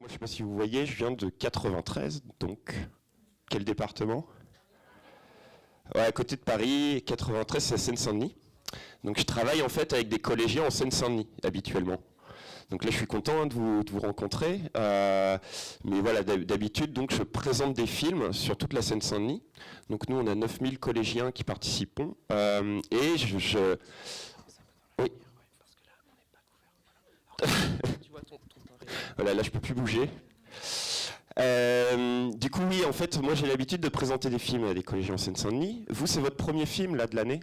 Moi, je ne sais pas si vous voyez, je viens de 93, donc quel département? Ouais, à côté de Paris, 93, c'est à Seine-Saint-Denis. Donc je travaille en fait avec des collégiens en Seine-Saint-Denis, habituellement. Donc là, je suis content de vous rencontrer. Mais voilà, d'habitude, donc je présente des films sur toute la Seine-Saint-Denis. Donc nous, on a 9000 collégiens qui participent. Et Oui. Voilà, là, je peux plus bouger. Du coup, oui, en fait, moi j'ai l'habitude de présenter des films à des collégiens en Seine-Saint-Denis. Vous, c'est votre premier film là de l'année?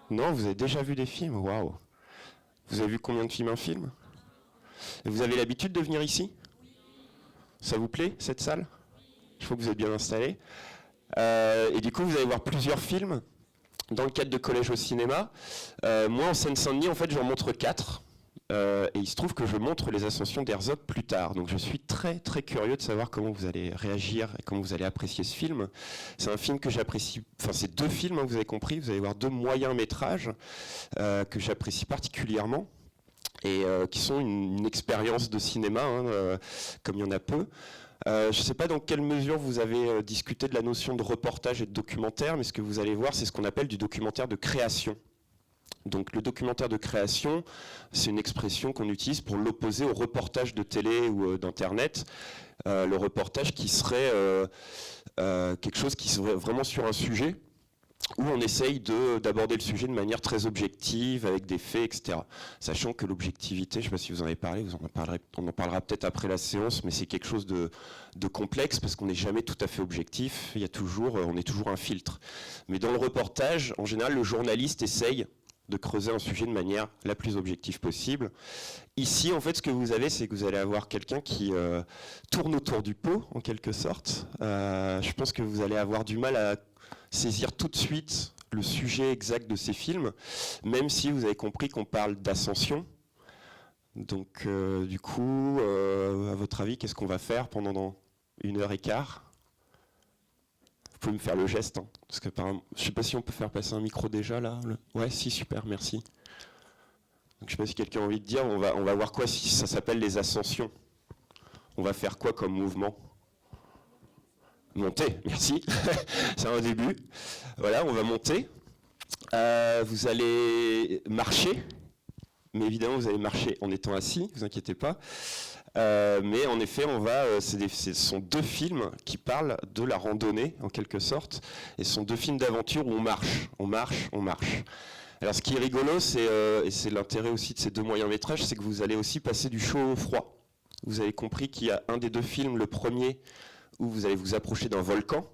Non, vous avez déjà vu des films? Waouh! Vous avez vu combien de films un film? Et vous avez l'habitude de venir ici? Ça vous plaît, cette salle? Je crois que vous êtes bien installé. Et du coup, vous allez voir plusieurs films dans le cadre de Collège au cinéma. Moi, en Seine-Saint-Denis, en fait, j'en montre 4. Et il se trouve que je montre les Ascensions d'Herzog plus tard. Donc je suis très très curieux de savoir comment vous allez réagir et comment vous allez apprécier ce film. C'est un film que j'apprécie, enfin c'est 2 films, hein, vous avez compris, vous allez voir 2 moyens métrages que j'apprécie particulièrement et qui sont une expérience de cinéma, hein, comme il y en a peu. Je ne sais pas dans quelle mesure vous avez discuté de la notion de reportage et de documentaire, mais ce que vous allez voir, c'est ce qu'on appelle du documentaire de création. Donc le documentaire de création, c'est une expression qu'on utilise pour l'opposer au reportage de télé ou d'internet. Le reportage qui serait quelque chose qui serait vraiment sur un sujet, où on essaye d'aborder le sujet de manière très objective, avec des faits, etc. Sachant que l'objectivité, je ne sais pas si vous en avez parlé, on en parlera peut-être après la séance, mais c'est quelque chose de complexe, parce qu'on n'est jamais tout à fait objectif, on est toujours un filtre. Mais dans le reportage, en général, le journaliste essaye de creuser un sujet de manière la plus objective possible. Ici, en fait, ce que vous avez, c'est que vous allez avoir quelqu'un qui tourne autour du pot, en quelque sorte. Je pense que vous allez avoir du mal à saisir tout de suite le sujet exact de ces films, même si vous avez compris qu'on parle d'ascension. Donc, du coup, à votre avis, qu'est-ce qu'on va faire pendant 1h15 ? Vous pouvez me faire le geste, hein, parce que je ne sais pas si on peut faire passer un micro déjà là. Ouais, si, super, merci. Donc, je ne sais pas si quelqu'un a envie de dire, on va voir quoi si ça s'appelle les ascensions. On va faire quoi comme mouvement? Monter, merci. C'est un début. Voilà, on va monter. Vous allez marcher, mais évidemment vous allez marcher en étant assis, ne vous inquiétez pas. Mais en effet, ce sont 2 films qui parlent de la randonnée, en quelque sorte. Et ce sont 2 films d'aventure où on marche, on marche, on marche. Alors ce qui est rigolo, et c'est l'intérêt aussi de ces 2 moyens métrages, c'est que vous allez aussi passer du chaud au froid. Vous avez compris qu'il y a un des 2 films, le premier, où vous allez vous approcher d'un volcan,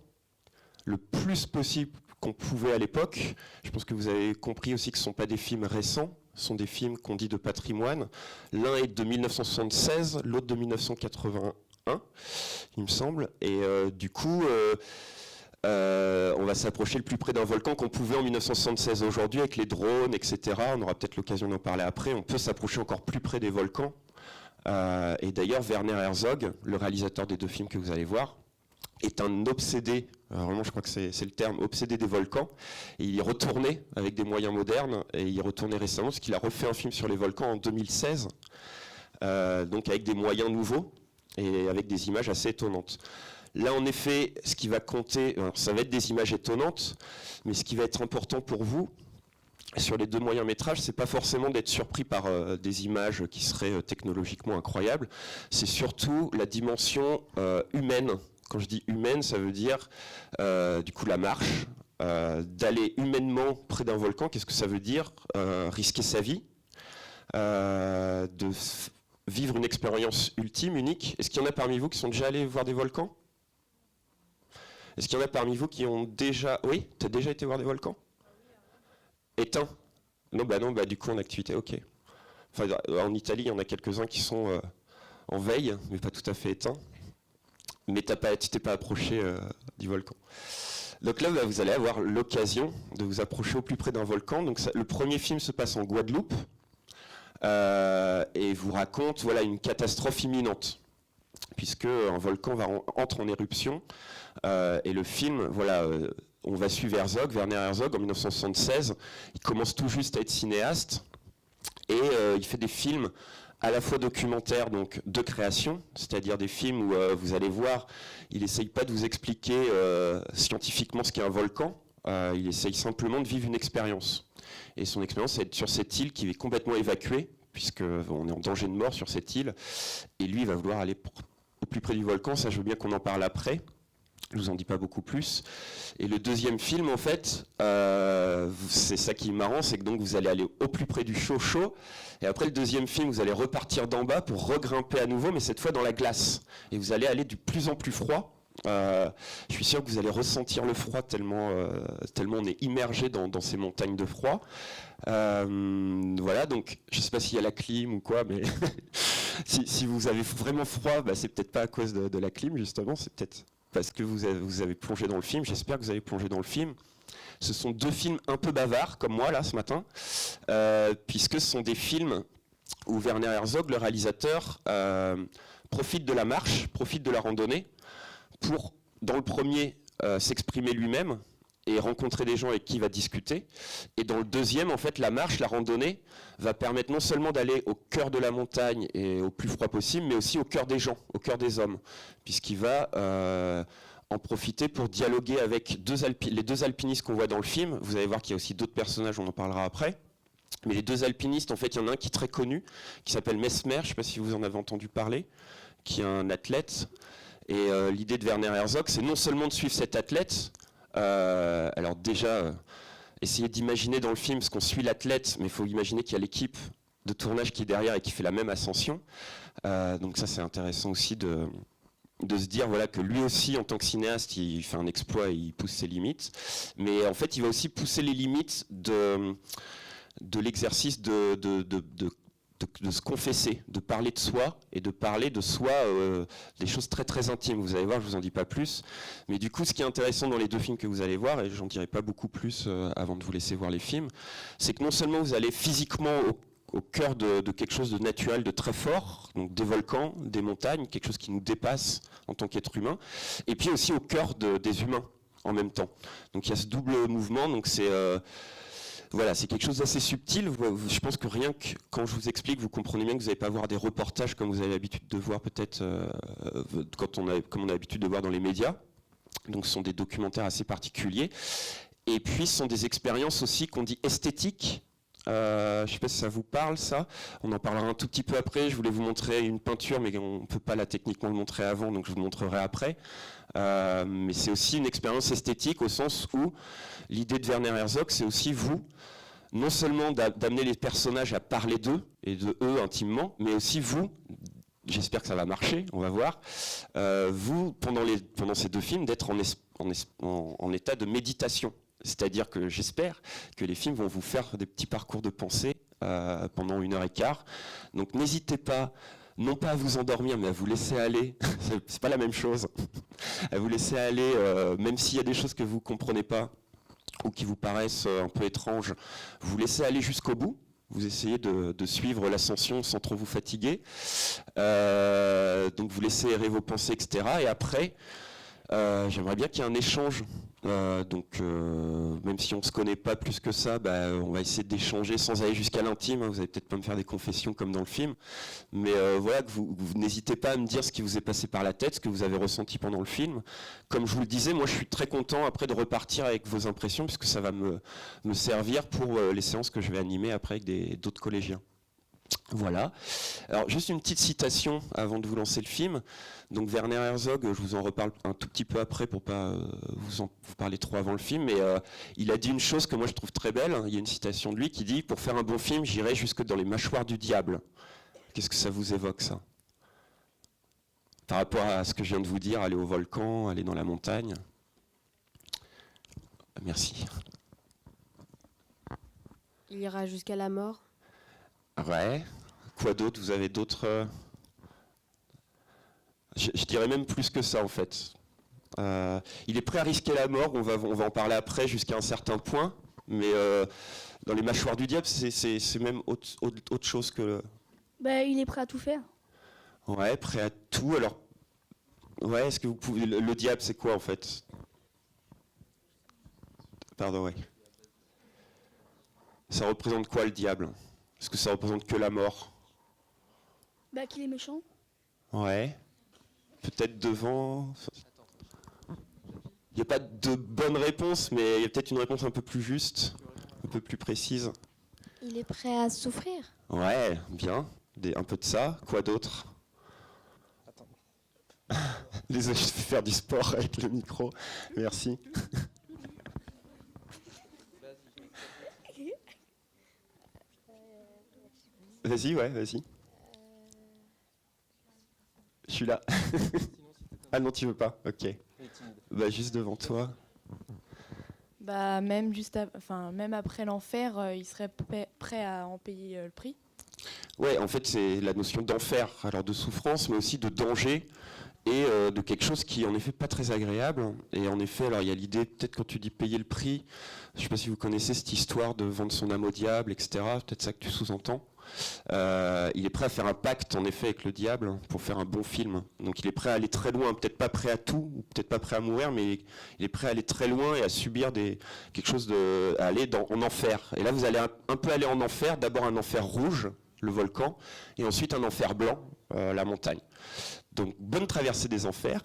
le plus possible qu'on pouvait à l'époque. Je pense que vous avez compris aussi que ce ne sont pas des films récents, ce sont des films qu'on dit de patrimoine. L'un est de 1976, l'autre de 1981, il me semble. Et du coup, on va s'approcher le plus près d'un volcan qu'on pouvait en 1976. Aujourd'hui, avec les drones, etc., on aura peut-être l'occasion d'en parler après, on peut s'approcher encore plus près des volcans. Et d'ailleurs, Werner Herzog, le réalisateur des 2 films que vous allez voir, est un obsédé, vraiment je crois que c'est le terme, obsédé des volcans. Et il y retournait avec des moyens modernes, et il y retournait récemment, parce qu'il a refait un film sur les volcans en 2016, donc avec des moyens nouveaux, et avec des images assez étonnantes. Là, en effet, ce qui va compter, ça va être des images étonnantes, mais ce qui va être important pour vous, sur les 2 moyens métrages, c'est pas forcément d'être surpris par des images qui seraient technologiquement incroyables, c'est surtout la dimension humaine. Quand je dis humaine, ça veut dire du coup la marche, d'aller humainement près d'un volcan. Qu'est-ce que ça veut dire? Risquer sa vie, de vivre une expérience ultime, unique. Est-ce qu'il y en a parmi vous qui sont déjà allés voir des volcans? Est-ce qu'il y en a parmi vous qui ont déjà... Oui, tu as déjà été voir des volcans? Éteints? Non, du coup en activité, ok. Enfin, en Italie, il y en a quelques-uns qui sont en veille, mais pas tout à fait éteints. Mais tu t'es pas approché du volcan. Donc là, vous allez avoir l'occasion de vous approcher au plus près d'un volcan. Donc le premier film se passe en Guadeloupe et vous raconte une catastrophe imminente, puisque un volcan entre en éruption. Et le film, on va suivre Werner Herzog en 1976. Il commence tout juste à être cinéaste et il fait des films à la fois documentaire, donc de création, c'est-à-dire des films où vous allez voir, il n'essaye pas de vous expliquer scientifiquement ce qu'est un volcan, il essaye simplement de vivre une expérience. Et son expérience, c'est d'être sur cette île qui est complètement évacuée, puisqu'on est en danger de mort sur cette île, et lui, il va vouloir aller au plus près du volcan, ça je veux bien qu'on en parle après. Je vous en dis pas beaucoup plus. Et le deuxième film, en fait, c'est ça qui est marrant, c'est que donc vous allez aller au plus près du chaud. Et après le deuxième film, vous allez repartir d'en bas pour regrimper à nouveau, mais cette fois dans la glace. Et vous allez aller de plus en plus froid. Je suis sûr que vous allez ressentir le froid tellement on est immergé dans ces montagnes de froid. Voilà, donc je ne sais pas s'il y a la clim ou quoi, mais si vous avez vraiment froid, bah, c'est peut-être pas à cause de la clim, justement, c'est peut-être parce que vous avez plongé dans le film. J'espère que vous avez plongé dans le film. Ce sont deux films un peu bavards, comme moi, là, ce matin, puisque ce sont des films où Werner Herzog, le réalisateur, profite de la marche, profite de la randonnée, pour, dans le premier, s'exprimer lui-même et rencontrer des gens avec qui il va discuter. Et dans le deuxième, en fait, la marche, la randonnée, va permettre non seulement d'aller au cœur de la montagne et au plus froid possible, mais aussi au cœur des gens, au cœur des hommes, puisqu'il va en profiter pour dialoguer avec les deux alpinistes qu'on voit dans le film. Vous allez voir qu'il y a aussi d'autres personnages, on en parlera après. Mais les deux alpinistes, en fait, il y en a un qui est très connu, qui s'appelle Mesmer, je ne sais pas si vous en avez entendu parler, qui est un athlète. Et l'idée de Werner Herzog, c'est non seulement de suivre cet athlète, alors déjà, essayez d'imaginer dans le film ce qu'on suit l'athlète, mais il faut imaginer qu'il y a l'équipe de tournage qui est derrière et qui fait la même ascension. Donc ça, c'est intéressant aussi de se dire voilà, que lui aussi, en tant que cinéaste, il fait un exploit et il pousse ses limites. Mais en fait, il va aussi pousser les limites de l'exercice de se confesser, de parler de soi et de parler de soi des choses très très intimes. Vous allez voir, je vous en dis pas plus. Mais du coup, ce qui est intéressant dans les deux films que vous allez voir, et j'en dirai pas beaucoup plus avant de vous laisser voir les films, c'est que non seulement vous allez physiquement au cœur de quelque chose de naturel, de très fort, donc des volcans, des montagnes, quelque chose qui nous dépasse en tant qu'être humain, et puis aussi au cœur des humains en même temps. Donc il y a ce double mouvement, donc c'est voilà, c'est quelque chose d'assez subtil. Je pense que rien que quand je vous explique, vous comprenez bien que vous n'allez pas voir des reportages comme vous avez l'habitude de voir peut-être comme on a l'habitude de voir dans les médias. Donc ce sont des documentaires assez particuliers. Et puis ce sont des expériences aussi qu'on dit esthétiques. Je ne sais pas si ça vous parle, ça. On en parlera un tout petit peu après. Je voulais vous montrer une peinture, mais on ne peut pas techniquement le montrer avant, donc je vous le montrerai après. Mais c'est aussi une expérience esthétique au sens où l'idée de Werner Herzog, c'est aussi vous, non seulement d'amener les personnages à parler d'eux et de eux intimement, mais aussi vous, j'espère que ça va marcher, on va voir, vous, pendant ces deux films, d'être en état de méditation. C'est-à-dire que j'espère que les films vont vous faire des petits parcours de pensée pendant 1h15. Donc n'hésitez pas, non pas à vous endormir, mais à vous laisser aller. C'est pas la même chose. À vous laisser aller, même s'il y a des choses que vous comprenez pas ou qui vous paraissent un peu étranges, vous laissez aller jusqu'au bout. Vous essayez de suivre l'ascension sans trop vous fatiguer. Donc vous laissez errer vos pensées, etc. Et après, j'aimerais bien qu'il y ait un échange. Même si on ne se connaît pas plus que ça, on va essayer d'échanger sans aller jusqu'à l'intime. Vous allez peut-être pas me faire des confessions comme dans le film. Mais voilà, que vous n'hésitez pas à me dire ce qui vous est passé par la tête, ce que vous avez ressenti pendant le film. Comme je vous le disais, moi je suis très content après de repartir avec vos impressions, puisque ça va me servir pour les séances que je vais animer après avec d'autres collégiens. Voilà. Alors juste une petite citation avant de vous lancer le film. Donc Werner Herzog, je vous en reparle un tout petit peu après pour pas vous parler trop avant le film, mais il a dit une chose que moi je trouve très belle. Il y a une citation de lui qui dit « Pour faire un bon film, j'irai jusque dans les mâchoires du diable ». Qu'est-ce que ça vous évoque, ça? Par rapport à ce que je viens de vous dire, aller au volcan, aller dans la montagne. Merci. Il ira jusqu'à la mort. Ouais. Quoi d'autre? Vous avez d'autres... Je dirais même plus que ça, en fait. Il est prêt à risquer la mort, on va en parler après jusqu'à un certain point, mais dans les mâchoires du diable, c'est même autre chose que... Il est prêt à tout faire. Ouais, prêt à tout. Alors, ouais, est-ce que vous pouvez... Le diable, c'est quoi, en fait? Pardon, ouais. Ça représente quoi, le diable? Est-ce que ça représente que la mort? Bah, qu'il est méchant. Ouais. Peut-être devant. Il n'y a pas de bonne réponse, mais il y a peut-être une réponse un peu plus juste, un peu plus précise. Il est prêt à souffrir. Ouais, bien. Un peu de ça. Quoi d'autre? Désolé, je vais faire du sport avec le micro. Merci. Vas-y, ouais, vas-y. Je suis là. Ah non, tu veux pas? Ok. Bah, juste devant toi. Bah, même après l'enfer, il serait prêt à en payer le prix. Ouais, en fait, c'est la notion d'enfer, alors de souffrance, mais aussi de danger et de quelque chose qui est en effet pas très agréable. Et en effet, alors il y a l'idée, peut-être quand tu dis payer le prix, je ne sais pas si vous connaissez cette histoire de vendre son âme au diable, etc. Peut-être ça que tu sous-entends. Il est prêt à faire un pacte en effet avec le diable pour faire un bon film. Donc il est prêt à aller très loin, peut-être pas prêt à tout, ou peut-être pas prêt à mourir, mais il est prêt à aller très loin et à subir quelque chose à aller en enfer. Et là vous allez un peu aller en enfer, d'abord un enfer rouge, le volcan, et ensuite un enfer blanc, la montagne. Donc bonne traversée des enfers,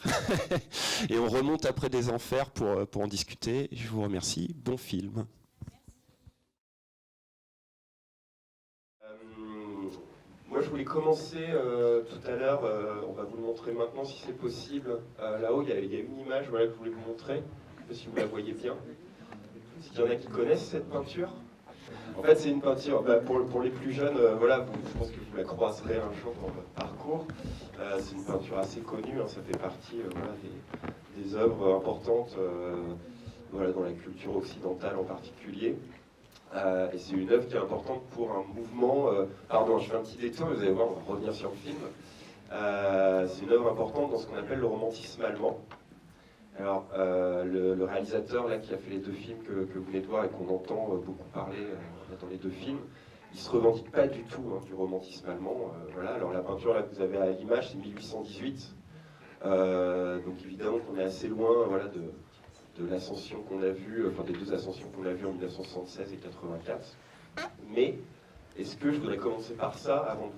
et on remonte après des enfers pour en discuter. Je vous remercie, bon film. Moi, je voulais commencer tout à l'heure, on va vous le montrer maintenant si c'est possible. Là-haut, il y a une image voilà, que je voulais vous montrer, je ne sais pas si vous la voyez bien. S'il y en a qui connaissent cette peinture. En fait, c'est une peinture, pour les plus jeunes, voilà, je pense que vous la croiserez un jour dans votre parcours. C'est une peinture assez connue, hein, ça fait partie voilà, des œuvres importantes voilà, dans la culture occidentale en particulier. Et c'est une œuvre qui est importante pour un mouvement. Pardon, je fais un petit détour, vous allez voir, on va revenir sur le film. C'est une œuvre importante dans ce qu'on appelle le romantisme allemand. Alors, le réalisateur là, qui a fait les deux films que vous venez de voir et qu'on entend beaucoup parler dans les deux films, il ne se revendique pas du tout hein, du romantisme allemand. Voilà. Alors, la peinture là, que vous avez à l'image, c'est 1818. Donc, évidemment, qu'on est assez loin voilà, de l'ascension qu'on a vue, enfin des deux ascensions qu'on a vues en 1976 et 84. Mais, est-ce que je voudrais commencer par ça, avant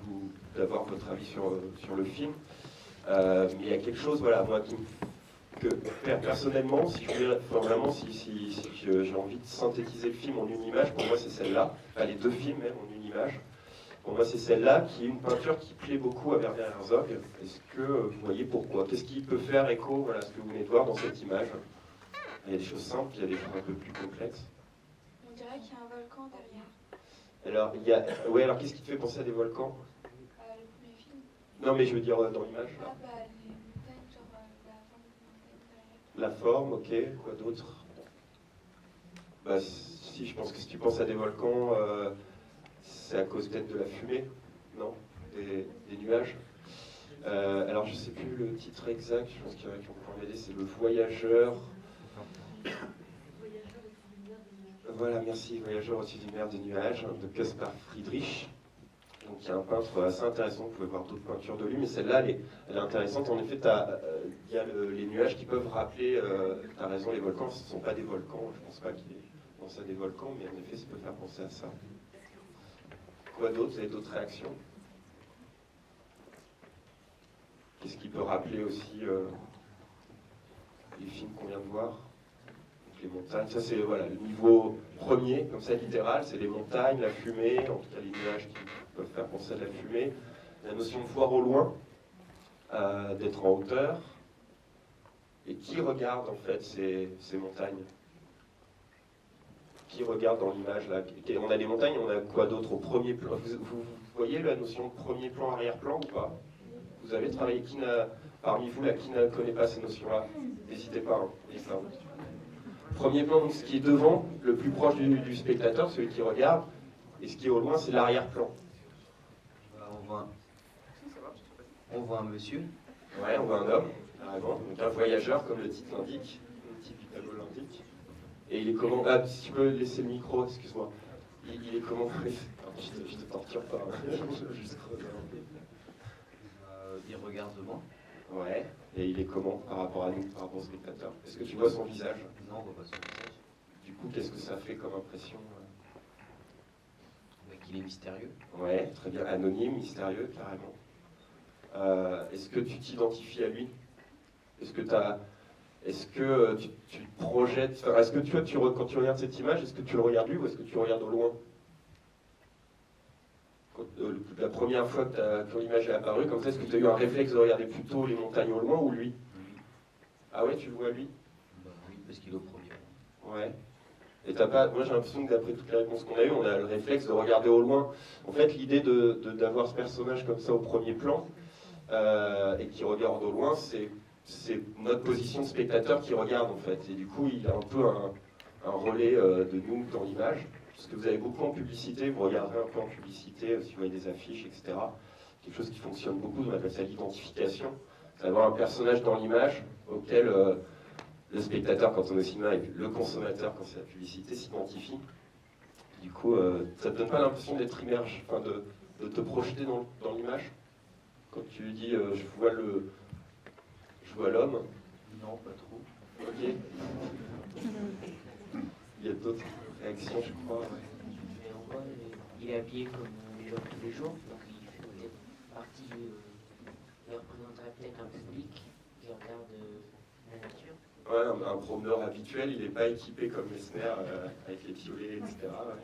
d'avoir votre avis sur le film. Mais il y a quelque chose, voilà, moi, que personnellement, si je voulais, enfin, vraiment, si j'ai envie de synthétiser le film en une image, pour moi c'est celle-là, enfin les deux films même en une image. Pour moi c'est celle-là, qui est une peinture qui plaît beaucoup à Werner Herzog. Est-ce que vous voyez pourquoi? Qu'est-ce qui peut faire écho, voilà, ce que vous venez de voir dans cette image? Il y a des choses simples, il y a des choses un peu plus complexes. On dirait qu'il y a un volcan derrière. Alors, ouais, alors qu'est-ce qui te fait penser à des volcans? Le premier film. Non, mais je veux dire dans l'image. Ah bah les montagnes, genre la forme des montagnes derrière. La forme, ok. Quoi d'autre? Bah, si, je pense que si tu penses à des volcans, c'est à cause peut-être de la fumée, non? Des nuages. Alors, je sais plus le titre exact, je pense qu'il y en a qui vont pouvoir m'aider, c'est Le Voyageur. Voilà, merci, Voyageur au-dessus d'une mer de nuages, de Caspar Friedrich. Donc il y a un peintre assez intéressant, vous pouvez voir d'autres peintures de lui, mais celle-là, elle est intéressante. En effet, il y a les nuages qui peuvent rappeler, tu as raison, les volcans, ce ne sont pas des volcans, je ne pense pas qu'il pense à des volcans, mais en effet, ça peut faire penser à ça. Quoi d'autre? Vous avez d'autres réactions? Qu'est-ce qui peut rappeler aussi les films qu'on vient de voir? Les montagnes, ça c'est voilà, le niveau premier, comme ça littéral, c'est les montagnes, la fumée, en tout cas les nuages qui peuvent faire penser à de la fumée, la notion de voir au loin, d'être en hauteur, et qui regarde en fait ces montagnes? Qui regarde dans l'image là? On a des montagnes, on a quoi d'autre au premier plan? Vous voyez la notion de premier plan, arrière-plan ou pas? Vous avez travaillé, parmi vous là, qui ne connaît pas ces notions-là? N'hésitez pas, hein, n'hésitez pas. Premier plan, donc, ce qui est devant, le plus proche du spectateur, celui qui regarde, et ce qui est au loin, c'est l'arrière-plan. On voit un monsieur. Ouais, on voit un homme, carrément, donc un voyageur, comme le titre l'indique, le titre du tableau l'indique. Et il est comment? Ah, si tu peux laisser le micro, excuse-moi. Il est comment? Je te torture pas, hein. Je veux juste creuser un peu. Il regarde devant. Ouais, et il est comment par rapport à nous, par rapport au spectateur? Est-ce que tu vois son visage? Non, on voit pas son visage. Du coup, qu'est-ce que ça fait comme impression? Qu'il est mystérieux. Ouais, très bien. Anonyme, mystérieux, carrément. est-ce que tu t'identifies à lui? Est-ce que tu te projettes, enfin, est-ce que quand tu regardes cette image, est-ce que tu le regardes lui ou est-ce que tu le regardes au loin? La première fois que l'image est apparue, comme ça, est-ce que tu as eu un réflexe de regarder plutôt les montagnes au loin ou lui? Ah ouais, tu le vois lui? Bah oui, parce qu'il est au premier. Ouais. Et t'as pas, moi j'ai l'impression que d'après toutes les réponses qu'on a eues, on a le réflexe de regarder au loin. En fait, l'idée d'avoir ce personnage comme ça au premier plan et qui regarde au loin, c'est notre position de spectateur qui regarde en fait. Et du coup, il a un peu un relais de nous dans l'image. Parce que vous avez beaucoup en publicité, vous regarderez un peu en publicité, si vous voyez des affiches, etc. Quelque chose qui fonctionne beaucoup, on appelle ça l'identification. C'est avoir un personnage dans l'image auquel le spectateur, quand on est au cinéma, et le consommateur, quand c'est la publicité, s'identifie. Du coup, ça te donne pas l'impression d'être immergé, enfin de te projeter dans l'image? Quand tu dis je vois l'homme. Non, pas trop. Ok. Il y a d'autres réactions, je crois. Ouais. Mais en gros, il est habillé comme les gens tous les jours, donc il fait peut-être partie il représenterait peut-être un public qui regarde la nature. Ouais, un promeneur habituel, il n'est pas équipé comme Messner avec les piolets, etc. Ouais.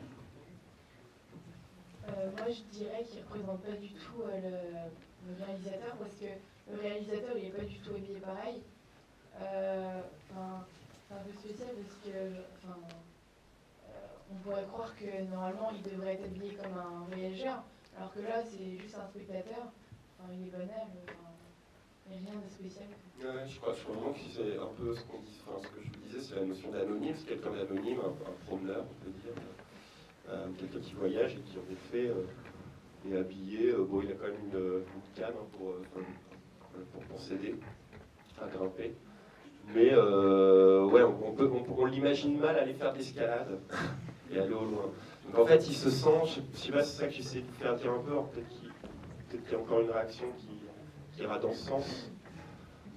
Moi, je dirais qu'il ne représente pas du tout le réalisateur, parce que le réalisateur, il n'est pas du tout habillé pareil. C'est un peu spécial parce que on pourrait croire que normalement, il devrait être habillé comme un voyageur, alors que là, c'est juste un spectateur. Enfin, il est banal, il n'y a rien de spécial. Ouais, je crois vraiment que c'est un peu ce qu'on dit, ce que je vous disais, c'est la notion d'anonyme, c'est quelqu'un d'anonyme, un promeneur, on peut dire. Quelqu'un qui voyage et qui en effet est habillé, bon il a quand même une canne pour s'aider à grimper, mais ouais, on l'imagine mal aller faire de l'escalade et aller au loin. Donc en fait il se sent, je sais pas, c'est ça que j'essaie de vous faire dire un peu, peut-être qu'il y a encore une réaction qui ira dans ce sens,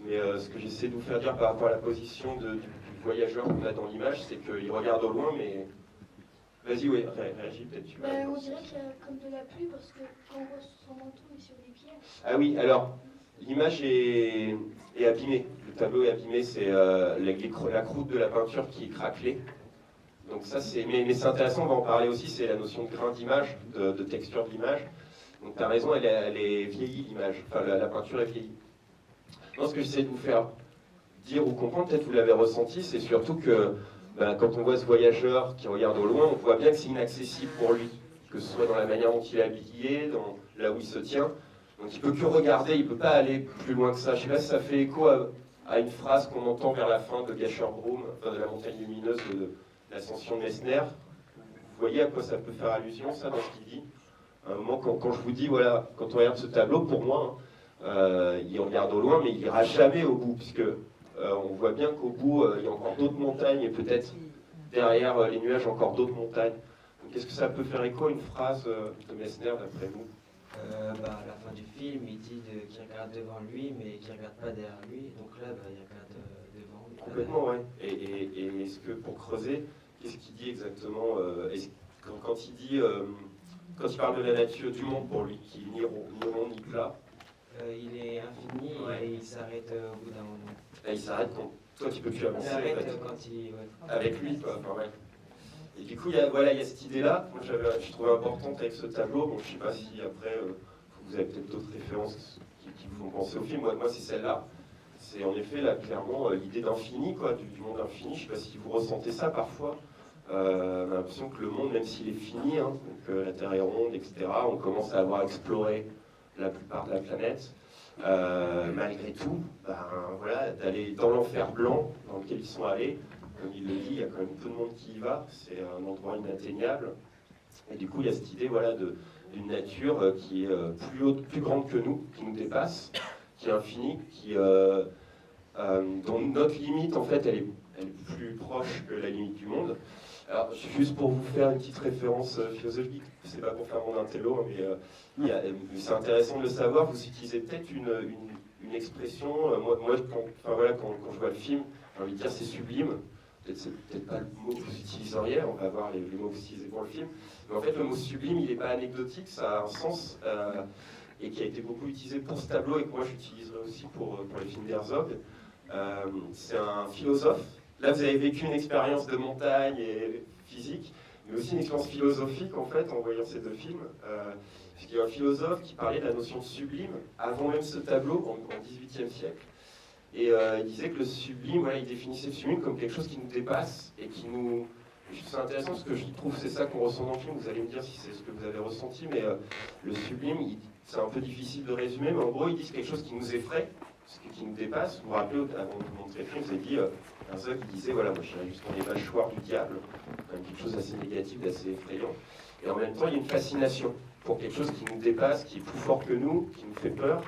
mais ce que j'essaie de vous faire dire par rapport à la position du voyageur qu'on a dans l'image, c'est qu'il regarde au loin, mais vas-y, oui, réagis peut-être. On dirait qu'il y a comme de la pluie parce que quand on voit son manteau et sur les pieds. Ah oui, alors, l'image est abîmée. Le tableau est abîmé, c'est la croûte de la peinture qui est craquelée. Donc ça, mais c'est intéressant, on va en parler aussi, c'est la notion de grain d'image, de texture de l'image. Donc tu as raison, elle est vieillie, l'image. Enfin, la peinture est vieillie. Non, ce que j'essaie de vous faire dire ou comprendre, peut-être vous l'avez ressenti, c'est surtout que quand on voit ce voyageur qui regarde au loin, on voit bien que c'est inaccessible pour lui, que ce soit dans la manière dont il est habillé, là où il se tient. Donc il ne peut que regarder, il ne peut pas aller plus loin que ça. Je ne sais pas si ça fait écho à une phrase qu'on entend vers la fin de Gasherbrum, de la montagne lumineuse de l'ascension de Messner. Vous voyez à quoi ça peut faire allusion, ça, dans ce qu'il dit? À un moment, quand je vous dis, voilà, quand on regarde ce tableau, pour moi, il regarde au loin, mais il n'ira jamais au bout, puisque on voit bien qu'au bout, il y a encore d'autres montagnes, et peut-être derrière les nuages, encore d'autres montagnes. Donc est-ce que ça peut faire écho à une phrase de Messner, d'après vous? À la fin du film, il dit qu'il regarde devant lui, mais qu'il ne regarde pas derrière lui. Donc là, il regarde devant. Complètement, oui. Et est-ce que, pour creuser, qu'est-ce qu'il dit exactement quand il parle de la nature, du monde pour lui, qui ni rond ni plat? Il est infini et il s'arrête au bout d'un moment. Là, il s'arrête quand toi tu peux plus avancer. Il s'arrête en fait. quand il... Ouais. Avec lui, quoi. Enfin, ouais. Et du coup, il y a cette idée-là, moi je trouvais importante avec ce tableau. Bon, je ne sais pas si après, vous avez peut-être d'autres références qui vous font penser au film. Moi c'est celle-là. C'est en effet, là, clairement, l'idée d'infini, quoi, du monde infini. Je ne sais pas si vous ressentez ça parfois. On a l'impression que le monde, même s'il est fini, hein, donc la Terre est ronde, etc., on commence à avoir exploré la plupart de la planète. Malgré tout, voilà, d'aller dans l'enfer blanc dans lequel ils sont allés, comme il le dit, il y a quand même peu de monde qui y va, c'est un endroit inatteignable. Et du coup, il y a cette idée, voilà, d'une nature qui est plus haute, plus grande que nous, qui nous dépasse, qui est infinie, dont notre limite, en fait, elle est plus proche que la limite du monde. Alors, juste pour vous faire une petite référence philosophique, c'est pas pour faire mon intello, mais c'est intéressant de le savoir, vous utilisez peut-être une expression, moi quand je vois le film, j'ai envie de dire c'est sublime, c'est peut-être pas le mot que vous utiliseriez, on va voir les mots que vous utilisez pour le film, mais en fait le mot sublime il n'est pas anecdotique, ça a un sens et qui a été beaucoup utilisé pour ce tableau et que moi j'utiliserai aussi pour les films d'Herzog. C'est un philosophe. Là, vous avez vécu une expérience de montagne et physique, mais aussi une expérience philosophique en fait en voyant ces deux films. Puisqu'il y a un philosophe qui parlait de la notion de sublime avant même ce tableau, en XVIIIe siècle. Et il disait que le sublime, voilà, il définissait le sublime comme quelque chose qui nous dépasse et qui nous... C'est intéressant parce que je trouve que c'est ça qu'on ressent dans le film. Vous allez me dire si c'est ce que vous avez ressenti, mais le sublime, c'est un peu difficile de résumer, mais en gros, ils disent quelque chose qui nous effraie, qui nous dépasse. Vous vous rappelez, avant de vous montrer le film, je vous ai dit, Herzog qui disait, voilà, moi je dirais jusqu'en les mâchoires du diable, quand même quelque chose d'assez négatif, d'assez effrayant. Et en même temps, il y a une fascination pour quelque chose qui nous dépasse, qui est plus fort que nous, qui nous fait peur.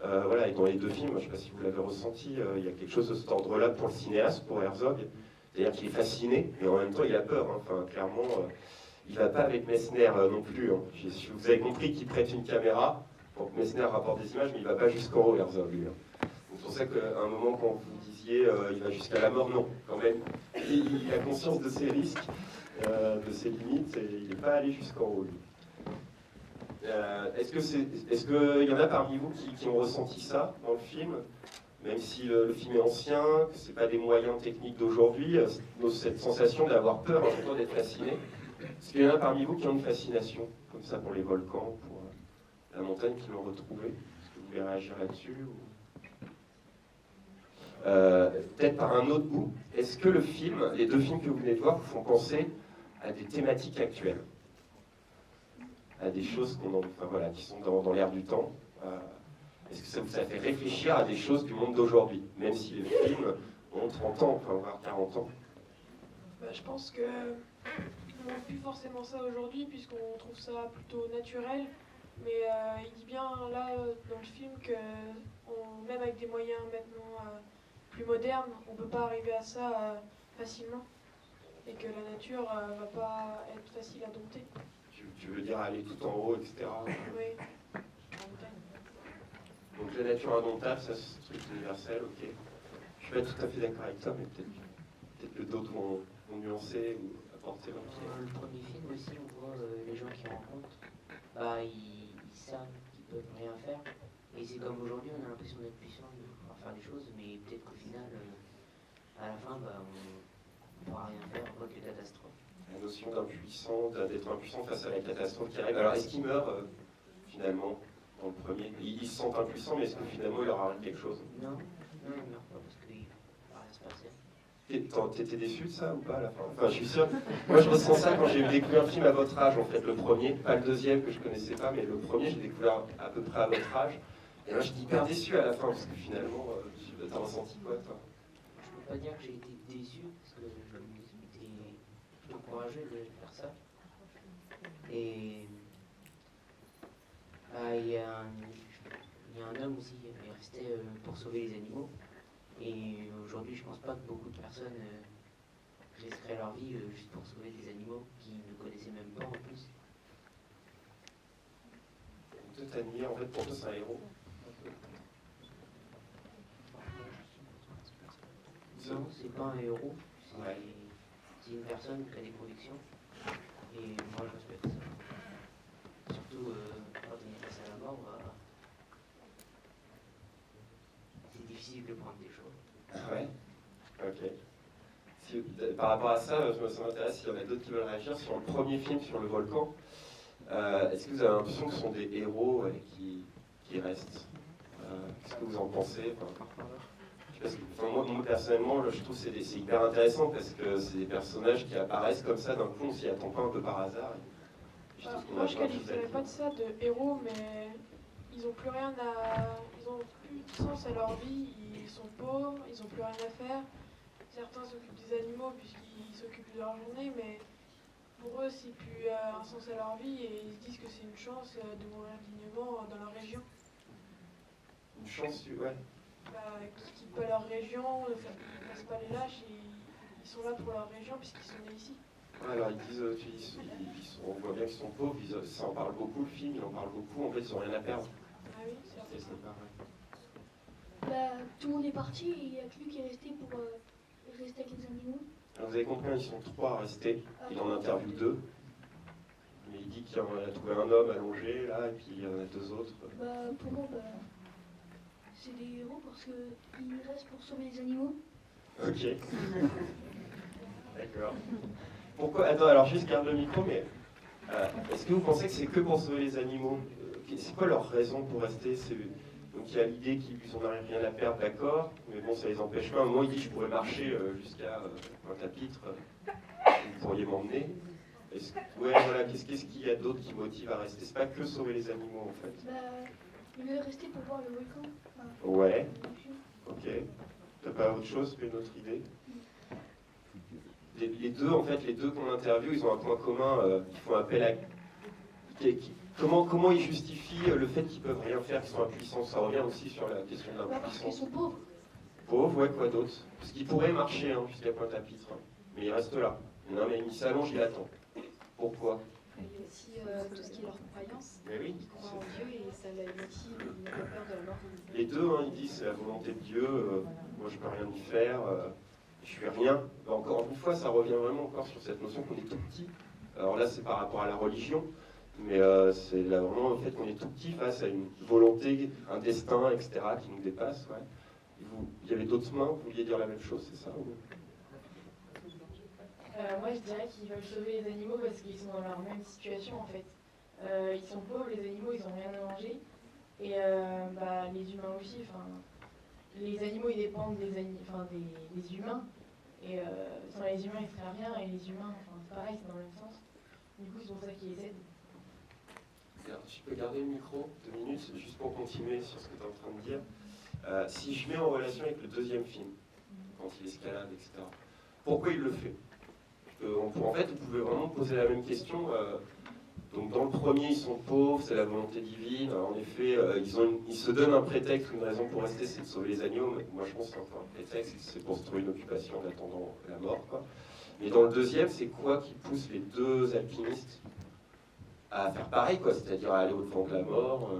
Voilà, et dans les deux films, je ne sais pas si vous l'avez ressenti, il y a quelque chose de cet ordre-là pour le cinéaste, pour Herzog. C'est-à-dire qu'il est fasciné, mais en même temps, il a peur. Hein. Enfin, clairement, il ne va pas avec Messner non plus. Hein. Vous avez compris qu'il prête une caméra pour que Messner rapporte des images, mais il ne va pas jusqu'en haut, Herzog, lui. Hein. C'est pour ça qu'à un moment, quand vous disiez il va jusqu'à la mort, non, quand même. Il a conscience de ses risques, de ses limites, et il n'est pas allé jusqu'en haut, lui. Est-ce qu'il y en a parmi vous qui ont ressenti ça dans le film, même si le film est ancien, que ce n'est pas des moyens techniques d'aujourd'hui, cette sensation d'avoir peur, en même temps d'être fasciné? Est-ce qu'il y en a parmi vous qui ont une fascination, comme ça, pour les volcans, pour la montagne, qui l'ont retrouvé? Est-ce que vous voulez réagir là-dessus peut-être par un autre bout, est-ce que les deux films que vous venez de voir, vous font penser à des thématiques actuelles, à des choses qui sont dans l'air du temps? Est-ce que ça vous a fait réfléchir à des choses du monde d'aujourd'hui, même si les films ont 30 ans, enfin voire 40 ans? Je pense que on ne plus forcément ça aujourd'hui, puisqu'on trouve ça plutôt naturel. Mais il dit bien là dans le film que même avec des moyens maintenant plus modernes, on ne peut pas arriver à ça facilement. Et que la nature ne va pas être facile à dompter. Tu veux dire aller tout en haut, etc. Oui, en montagne. Donc la nature indomptable, ça c'est un truc universel, ok. Je suis pas tout à fait d'accord avec toi, mais peut-être que d'autres vont nuancer ou apporter leur pied. Dans le premier film aussi, on voit les gens qui rencontrent, ils savent qu'ils peuvent rien faire. Et c'est comme aujourd'hui, on a l'impression d'être puissant, de pouvoir faire des choses, mais peut-être qu'au final, à la fin, on ne pourra rien faire, quoi que catastrophe. La notion d'être impuissant face à la catastrophe qui arrive. Alors est-ce qu'ils meurent finalement dans le premier? Ils se sentent impuissants, mais est-ce que finalement il leur arrive quelque chose? Non, ils ne meurent pas parce qu'il ne va rien se passer. T'étais déçu de ça ou pas à la fin? Enfin, je suis sûr. Moi, je ressens ça quand j'ai découvert le film à votre âge, en fait, le premier, pas le deuxième que je connaissais pas, mais le premier, j'ai découvert à peu près à votre âge. Et là, j'étais hyper déçu à la fin, parce que finalement, t'as ressenti quoi, toi? Je ne peux pas dire que j'ai été déçu, parce que j'étais encouragé de faire ça. Et il y a un homme aussi qui est resté pour sauver les animaux. Et aujourd'hui, je pense pas que beaucoup de personnes risqueraient leur vie juste pour sauver des animaux qu'ils ne connaissaient même pas en plus. Toi, Tania, en fait, pour toi, c'est un héros. Non, c'est pas un héros, Ouais. c'est une personne qui a des convictions. Et moi, je respecte ça. Surtout quand on est face à la mort, c'est difficile de prendre des choses. Ah ouais. Ok. Par rapport à ça, ça m'intéresse s'il y en a d'autres qui veulent réagir sur le premier film sur le volcan. Est-ce que vous avez l'impression que ce sont des héros qui restent? Qu'est-ce que vous en pensez? Moi, personnellement, je trouve que c'est hyper intéressant parce que c'est des personnages qui apparaissent comme ça d'un coup, on s'y attend pas un peu par hasard. Moi, je qualifierais pas de ça de héros, mais ils ont plus rien ils ont plus de sens à leur vie. Ils sont pauvres, ils ont plus rien à faire. Certains s'occupent des animaux puisqu'ils s'occupent de leur journée, mais pour eux, c'est plus un sens à leur vie et ils se disent que c'est une chance de mourir dignement dans leur région. Une chance, ouais. Qui quittent pas leur région, ne fassent pas les lâches, et ils sont là pour leur région puisqu'ils sont nés ici. Ouais, alors ils disent, on voit bien qu'ils sont pauvres, ça en parle beaucoup, le film, il en parle beaucoup, en fait ils n'ont rien à perdre. Ah oui, c'est ça. Tout le monde est parti et il n'y a que lui qui est resté pour rester avec les animaux. Alors vous avez compris, ils sont 3 à rester, il en interviewe 2, mais il dit qu'il a trouvé un homme allongé, là, et puis il y en a deux autres. Pour moi, c'est des héros parce qu'ils restent pour sauver les animaux. Ok. D'accord. Pourquoi? Attends, alors juste garde le micro, mais est-ce que vous pensez que c'est que pour sauver les animaux? C'est quoi leur raison pour rester? Donc il y a l'idée qu'ils n'ont rien à perdre, d'accord, mais bon, ça les empêche pas. À un moment, il dit je pourrais marcher jusqu'à Pointe-à-Pitre, vous pourriez m'emmener. Ouais, voilà, qu'est-ce qu'il y a d'autre qui motive à rester? C'est pas que sauver les animaux, en fait. Il veut rester pour voir le volcan. Ouais, ok. T'as pas autre chose, une autre idée? Les deux, en fait, les deux qu'on interviewe, ils ont un point commun, ils font appel à... Comment ils justifient le fait qu'ils peuvent rien faire, qu'ils sont impuissants? Ça revient aussi sur la question de Parce qu'ils l'impuissance. sont pauvres. Pauvres, ouais, quoi d'autre? Parce qu'ils pourraient marcher jusqu'à Pointe-à-Pitre, mais ils restent là. Non, mais il s'allonge, il attend. Pourquoi? Il y a aussi tout ce qui est leur croyance. Mais oui. Ils croient en Dieu et ça les motive, ils n'ont pas peur de la mort. Les deux, ils disent c'est la volonté de Dieu, moi je peux rien y faire, je suis rien. Encore une fois, ça revient vraiment encore sur cette notion qu'on est tout petit. Alors là, c'est par rapport à la religion, mais c'est là vraiment le fait qu'on est tout petit face à une volonté, un destin, etc., qui nous dépasse. Ouais. Et il y avait d'autres mains, vous vouliez dire la même chose, c'est ça ou... Moi, je dirais qu'ils veulent sauver les animaux parce qu'ils sont dans leur même situation, en fait. Ils sont pauvres, les animaux, ils n'ont rien à manger. Et les humains aussi, les animaux, ils dépendent des humains. Et sans les humains, ils ne feraient rien. Et les humains, c'est pareil, c'est dans le même sens. Du coup, c'est pour ça qu'ils les aident. Tu peux garder le micro 2 minutes, juste pour continuer sur ce que tu es en train de dire. Si je mets en relation avec le deuxième film, quand il escalade, etc., pourquoi il le fait? En fait, vous pouvez vraiment poser la même question. Donc, dans le premier, ils sont pauvres, c'est la volonté divine. Alors, en effet, ils se donnent un prétexte, une raison pour rester, c'est de sauver les agneaux. Mais moi, je pense que c'est un peu un prétexte, c'est pour se trouver une occupation en attendant la mort, quoi. Mais dans le deuxième, c'est quoi qui pousse les deux alpinistes à faire pareil, quoi? C'est-à-dire à aller au-devant de la mort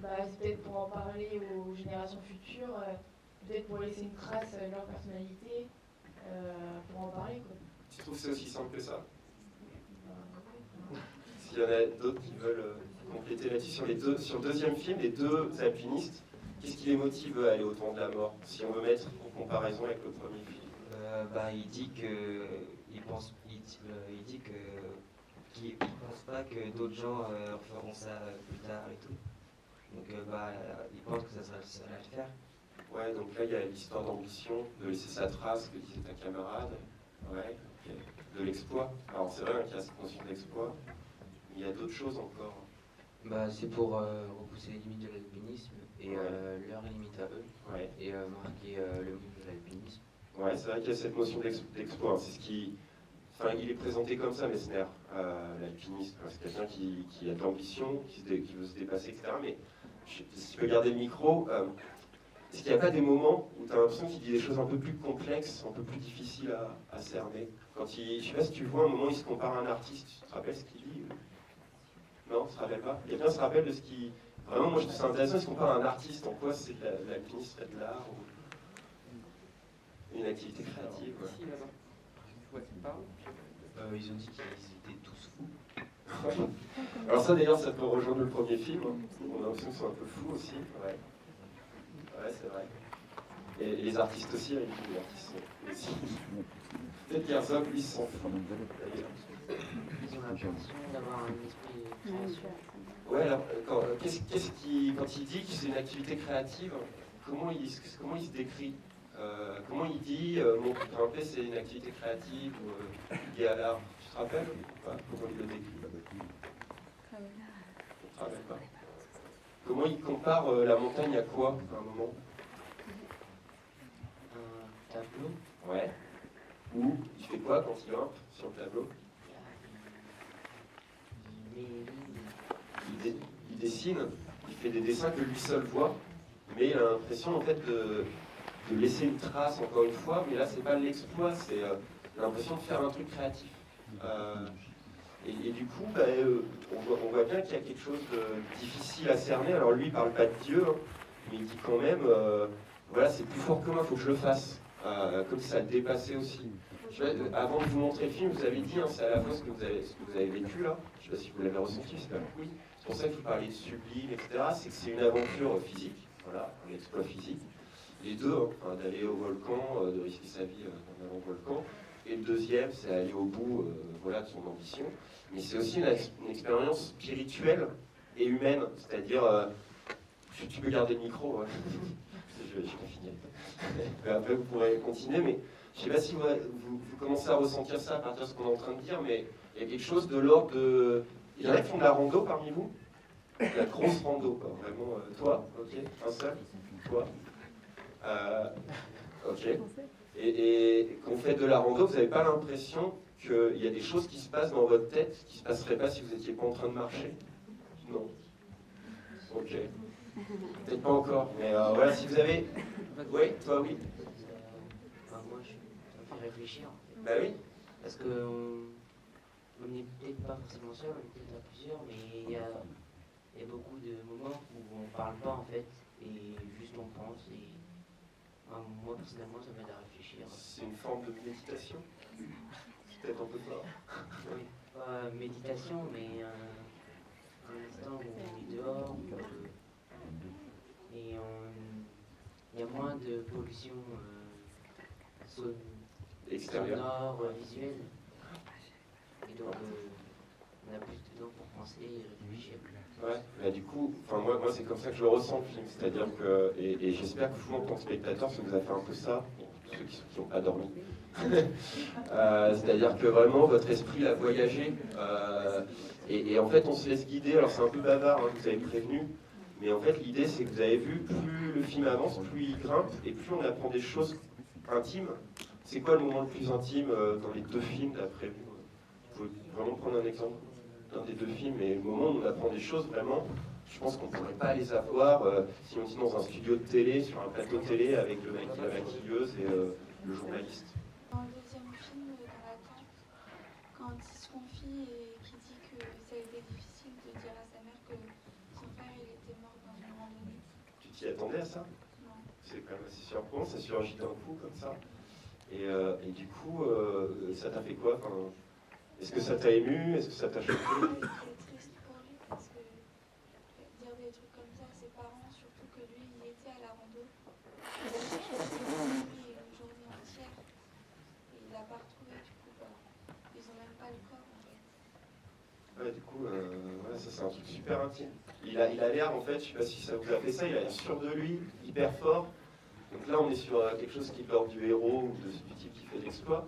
C'est peut-être pour en parler aux générations futures, peut-être pour laisser une trace de leur personnalité, pour en parler, quoi. Tu trouves que c'est aussi simple que ça? S'il y en a d'autres qui veulent compléter là-dessus, sur le deuxième film, les deux alpinistes, qu'est-ce qui les motive à aller au-devant de la mort? Si on veut mettre en comparaison avec le premier film. Il dit qu'il pense pas que d'autres gens feront ça plus tard et tout. Donc il pense que ça va le faire. Ouais, donc là il y a l'histoire d'ambition, de laisser sa trace, que disait ta camarade. Ouais, ok. De l'exploit. Alors c'est vrai qu'il y a cette notion d'exploit, mais il y a d'autres choses encore. C'est pour repousser les limites de l'alpinisme et leurs limites à eux. Ouais. Et marquer le monde de l'alpinisme. Ouais, c'est vrai qu'il y a cette notion d'exploit. C'est ce qui... Enfin, il est présenté comme ça, Messner, l'alpiniste. C'est quelqu'un qui a de l'ambition, qui veut se dépasser, etc. Mais si tu peux garder le micro, est-ce qu'il n'y a pas des moments où tu as l'impression qu'il dit des choses un peu plus complexes, un peu plus difficiles à cerner? Je ne sais pas si tu vois un moment où il se compare à un artiste, tu te rappelles ce qu'il dit? Non, tu ne te rappelles pas? Quelqu'un se rappelle de ce qui... Vraiment, moi je trouve ça intéressant, il se compare à un artiste. En quoi c'est l'alpinisme serait de l'art ou une activité créative? Ils ont dit qu'ils étaient tous fous. Alors ça d'ailleurs, ça peut rejoindre le premier film. On a l'impression qu'ils sont un peu fous aussi. Ouais, c'est vrai. Et les artistes aussi, les artistes aussi. Peut-être qu'Herzog, lui, s'en fout. Ils ont l'impression d'avoir un esprit de création. Ouais, alors, quand il dit que c'est une activité créative, comment il se décrit? Comment il dit grimper c'est une activité créative ou liée à l'art? Tu te rappelles ou pas? Comment il le décrit? Tu te rappelles pas? Comment il compare la montagne à quoi à un moment? Un tableau. Ouais. Ou il fait quoi quand il grimpe sur le tableau? Il dessine, il fait des dessins que lui seul voit, mais il a l'impression en fait de laisser une trace encore une fois, mais là c'est pas l'exploit, c'est l'impression de faire un truc créatif. Et du coup, on voit bien qu'il y a quelque chose de difficile à cerner. Alors lui il parle pas de Dieu, hein, mais il dit quand même, voilà c'est plus fort que moi, il faut que je le fasse, comme si ça le dépassait aussi. Avant de vous montrer le film, vous avez dit, hein, c'est à la fois ce que vous avez vécu là, je ne sais pas si vous l'avez ressenti, j'espère que oui. C'est pour ça que je vous parlais de sublime, etc. C'est que c'est une aventure physique, voilà, un exploit physique. Les deux, hein, d'aller au volcan, de risquer sa vie dans un volcan. Et le deuxième, c'est aller au bout voilà, de son ambition. Mais c'est aussi une expérience spirituelle et humaine, c'est-à-dire, tu peux garder le micro, ouais. Je vais finir. Après, vous pourrez continuer, mais je ne sais pas si vous commencez à ressentir ça à partir de ce qu'on est en train de dire, mais il y a quelque chose de l'ordre de... Il y en a qui font de la rando parmi vous? La grosse rando, quoi. Vraiment, toi, ok, un seul, toi, ok. Et quand vous faites de la rando, vous n'avez pas l'impression qu'il y a des choses qui se passent dans votre tête qui ne se passeraient pas si vous n'étiez pas en train de marcher? Non. Ok. Peut-être pas encore, mais voilà, si vous avez... Oui, toi, oui. Moi, ça me fait réfléchir. En fait. Bah oui. Parce que on n'est peut-être pas forcément seul, on est peut-être à plusieurs, mais il y a beaucoup de moments où on ne parle pas en fait, et juste on pense. Et moi, personnellement, ça m'aide à réfléchir. C'est une forme de méditation. C'est peut-être un peu fort. Oui, pas méditation, mais un instant où on est dehors, et il y a moins de pollution sonore, visuelle. Et donc, on a plus de temps pour penser et réfléchir. Ouais, bah du coup, moi c'est comme ça que je le ressens le film, c'est-à-dire que, et j'espère que vous en tant que spectateur, ça vous a fait un peu ça, pour ceux qui n'ont pas dormi. C'est-à-dire que vraiment votre esprit a voyagé, et en fait on se laisse guider, alors c'est un peu bavard, hein, vous avez prévenu, mais en fait l'idée c'est que vous avez vu, plus le film avance, plus il grimpe, et plus on apprend des choses intimes. C'est quoi le moment le plus intime dans les deux films d'après vous? Vous pouvez vraiment prendre un exemple d'un des deux films, et le moment où on apprend des choses vraiment, je pense qu'on ne pourrait pas les avoir si on était dans un studio de télé, sur un plateau de télé avec le mec et la maquilleuse et le journaliste. Dans le deuxième film, dans la tente, quand il se confie et qu'il dit que ça a été difficile de dire à sa mère que son frère il était mort dans une randonnée. Tu t'y attendais à ça? Non. C'est quand même assez surprenant, ça surgit d'un coup comme ça. Et du coup, ça t'a fait quoi? Enfin, est-ce que ça t'a ému? Est-ce que ça t'a choqué? C'est triste pour lui parce que dire des trucs comme ça à ses parents, surtout que lui il était à la rando, il a cherché une journée entière et il l'a pas retrouvé, du coup ils ont même pas le corps en fait. Ouais, du coup, ouais, ça c'est un truc super intime. Il a l'air, en fait, je sais pas si ça vous a fait ça, il a l'air sûr de lui, hyper fort. Donc là, on est sur quelque chose qui est de l'ordre du héros ou du type qui fait l'exploit.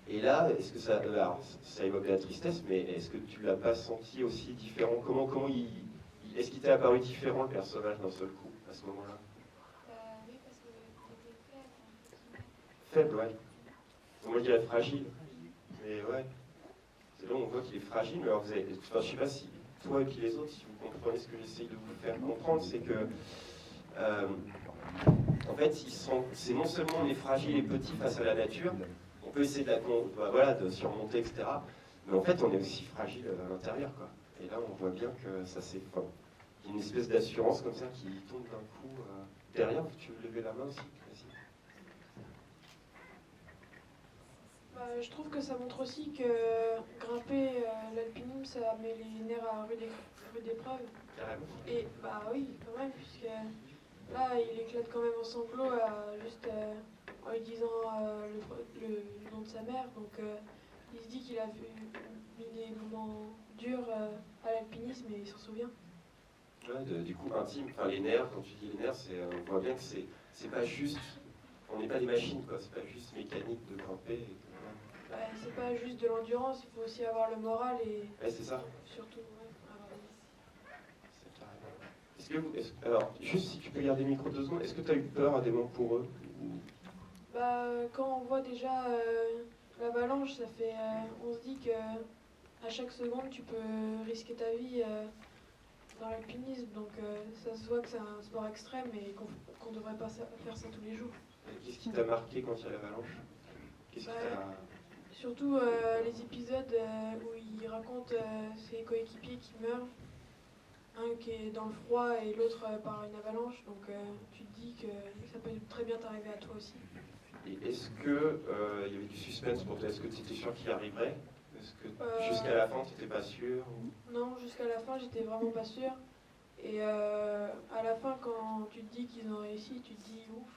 Et là, est-ce que ça, alors, ça évoque de la tristesse, mais est-ce que tu l'as pas senti aussi différent? Comment est-ce qu'il t'est apparu différent le personnage d'un seul coup à ce moment-là? Oui, parce qu'il était faible, entre guillemets. Faible, ouais. Moi, je dirais fragile. Mais ouais. C'est là où on voit qu'il est fragile. Mais alors, enfin, je sais pas si toi et puis les autres, si vous comprenez ce que j'essaye de vous faire comprendre, c'est que en fait, c'est non seulement on est fragile et petit face à la nature, on peut essayer de surmonter, etc. Mais en fait, on est aussi fragile à l'intérieur, quoi. Et là, on voit bien que ça c'est, il y a une espèce d'assurance comme ça qui tombe d'un coup derrière. Tu veux lever la main aussi? Je trouve que ça montre aussi que grimper l'alpinisme, ça met les nerfs à rude épreuve. Carrément. Et bah oui, quand même, puisque là, il éclate quand même en sanglots juste en lui disant le nom de sa mère. Donc il se dit qu'il a vu des moments durs à l'alpinisme et il s'en souvient. Ouais, du coup, intime. Enfin, les nerfs, quand tu dis les nerfs, on voit bien que c'est pas juste. On n'est pas des machines, quoi. C'est pas juste mécanique de grimper. C'est pas juste de l'endurance, il faut aussi avoir le moral et Ouais, c'est ça. surtout avoir Est-ce que alors, juste si tu peux garder le micro 2 secondes, est-ce que tu as eu peur à des moments pour eux? Quand on voit déjà l'avalanche, ça fait, on se dit que à chaque seconde tu peux risquer ta vie dans l'alpinisme, donc ça se voit que c'est un sport extrême et qu'on devrait pas faire ça tous les jours. Qu'est-ce qui t'a marqué quand il y a l'avalanche? Qu'est-ce qui t'a... Surtout les épisodes où il raconte ses coéquipiers qui meurent, un qui est dans le froid et l'autre par une avalanche, donc tu te dis que ça peut très bien t'arriver à toi aussi. Et est-ce que il y avait du suspense pour toi? Est-ce que tu étais sûr qu'il arriverait? Est-ce que jusqu'à la fin, tu n'étais pas sûr? Non, jusqu'à la fin, j'étais vraiment pas sûre. Et à la fin, quand tu te dis qu'ils ont réussi, tu te dis ouf.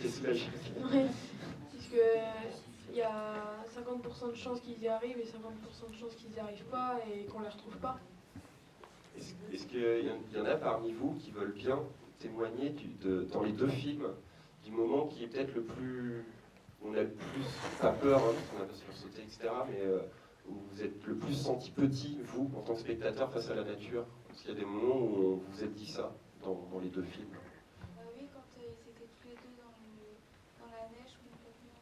T'es soulagé? Ouais, puisque il y a 50% de chances qu'ils y arrivent et 50% de chances qu'ils n'y arrivent pas et qu'on ne les retrouve pas. Est-ce qu'il y en a parmi vous qui veulent bien témoigner dans les deux films du moment qui est peut-être le plus... On a le plus pas peur, hein, parce qu'on a pas sursauté, etc. Mais où vous êtes le plus senti petit, vous, en tant que spectateur, face à la nature? Parce qu'il y a des moments où vous vous êtes dit ça dans les deux films. Oui, quand ils étaient tous les deux dans la neige complètement.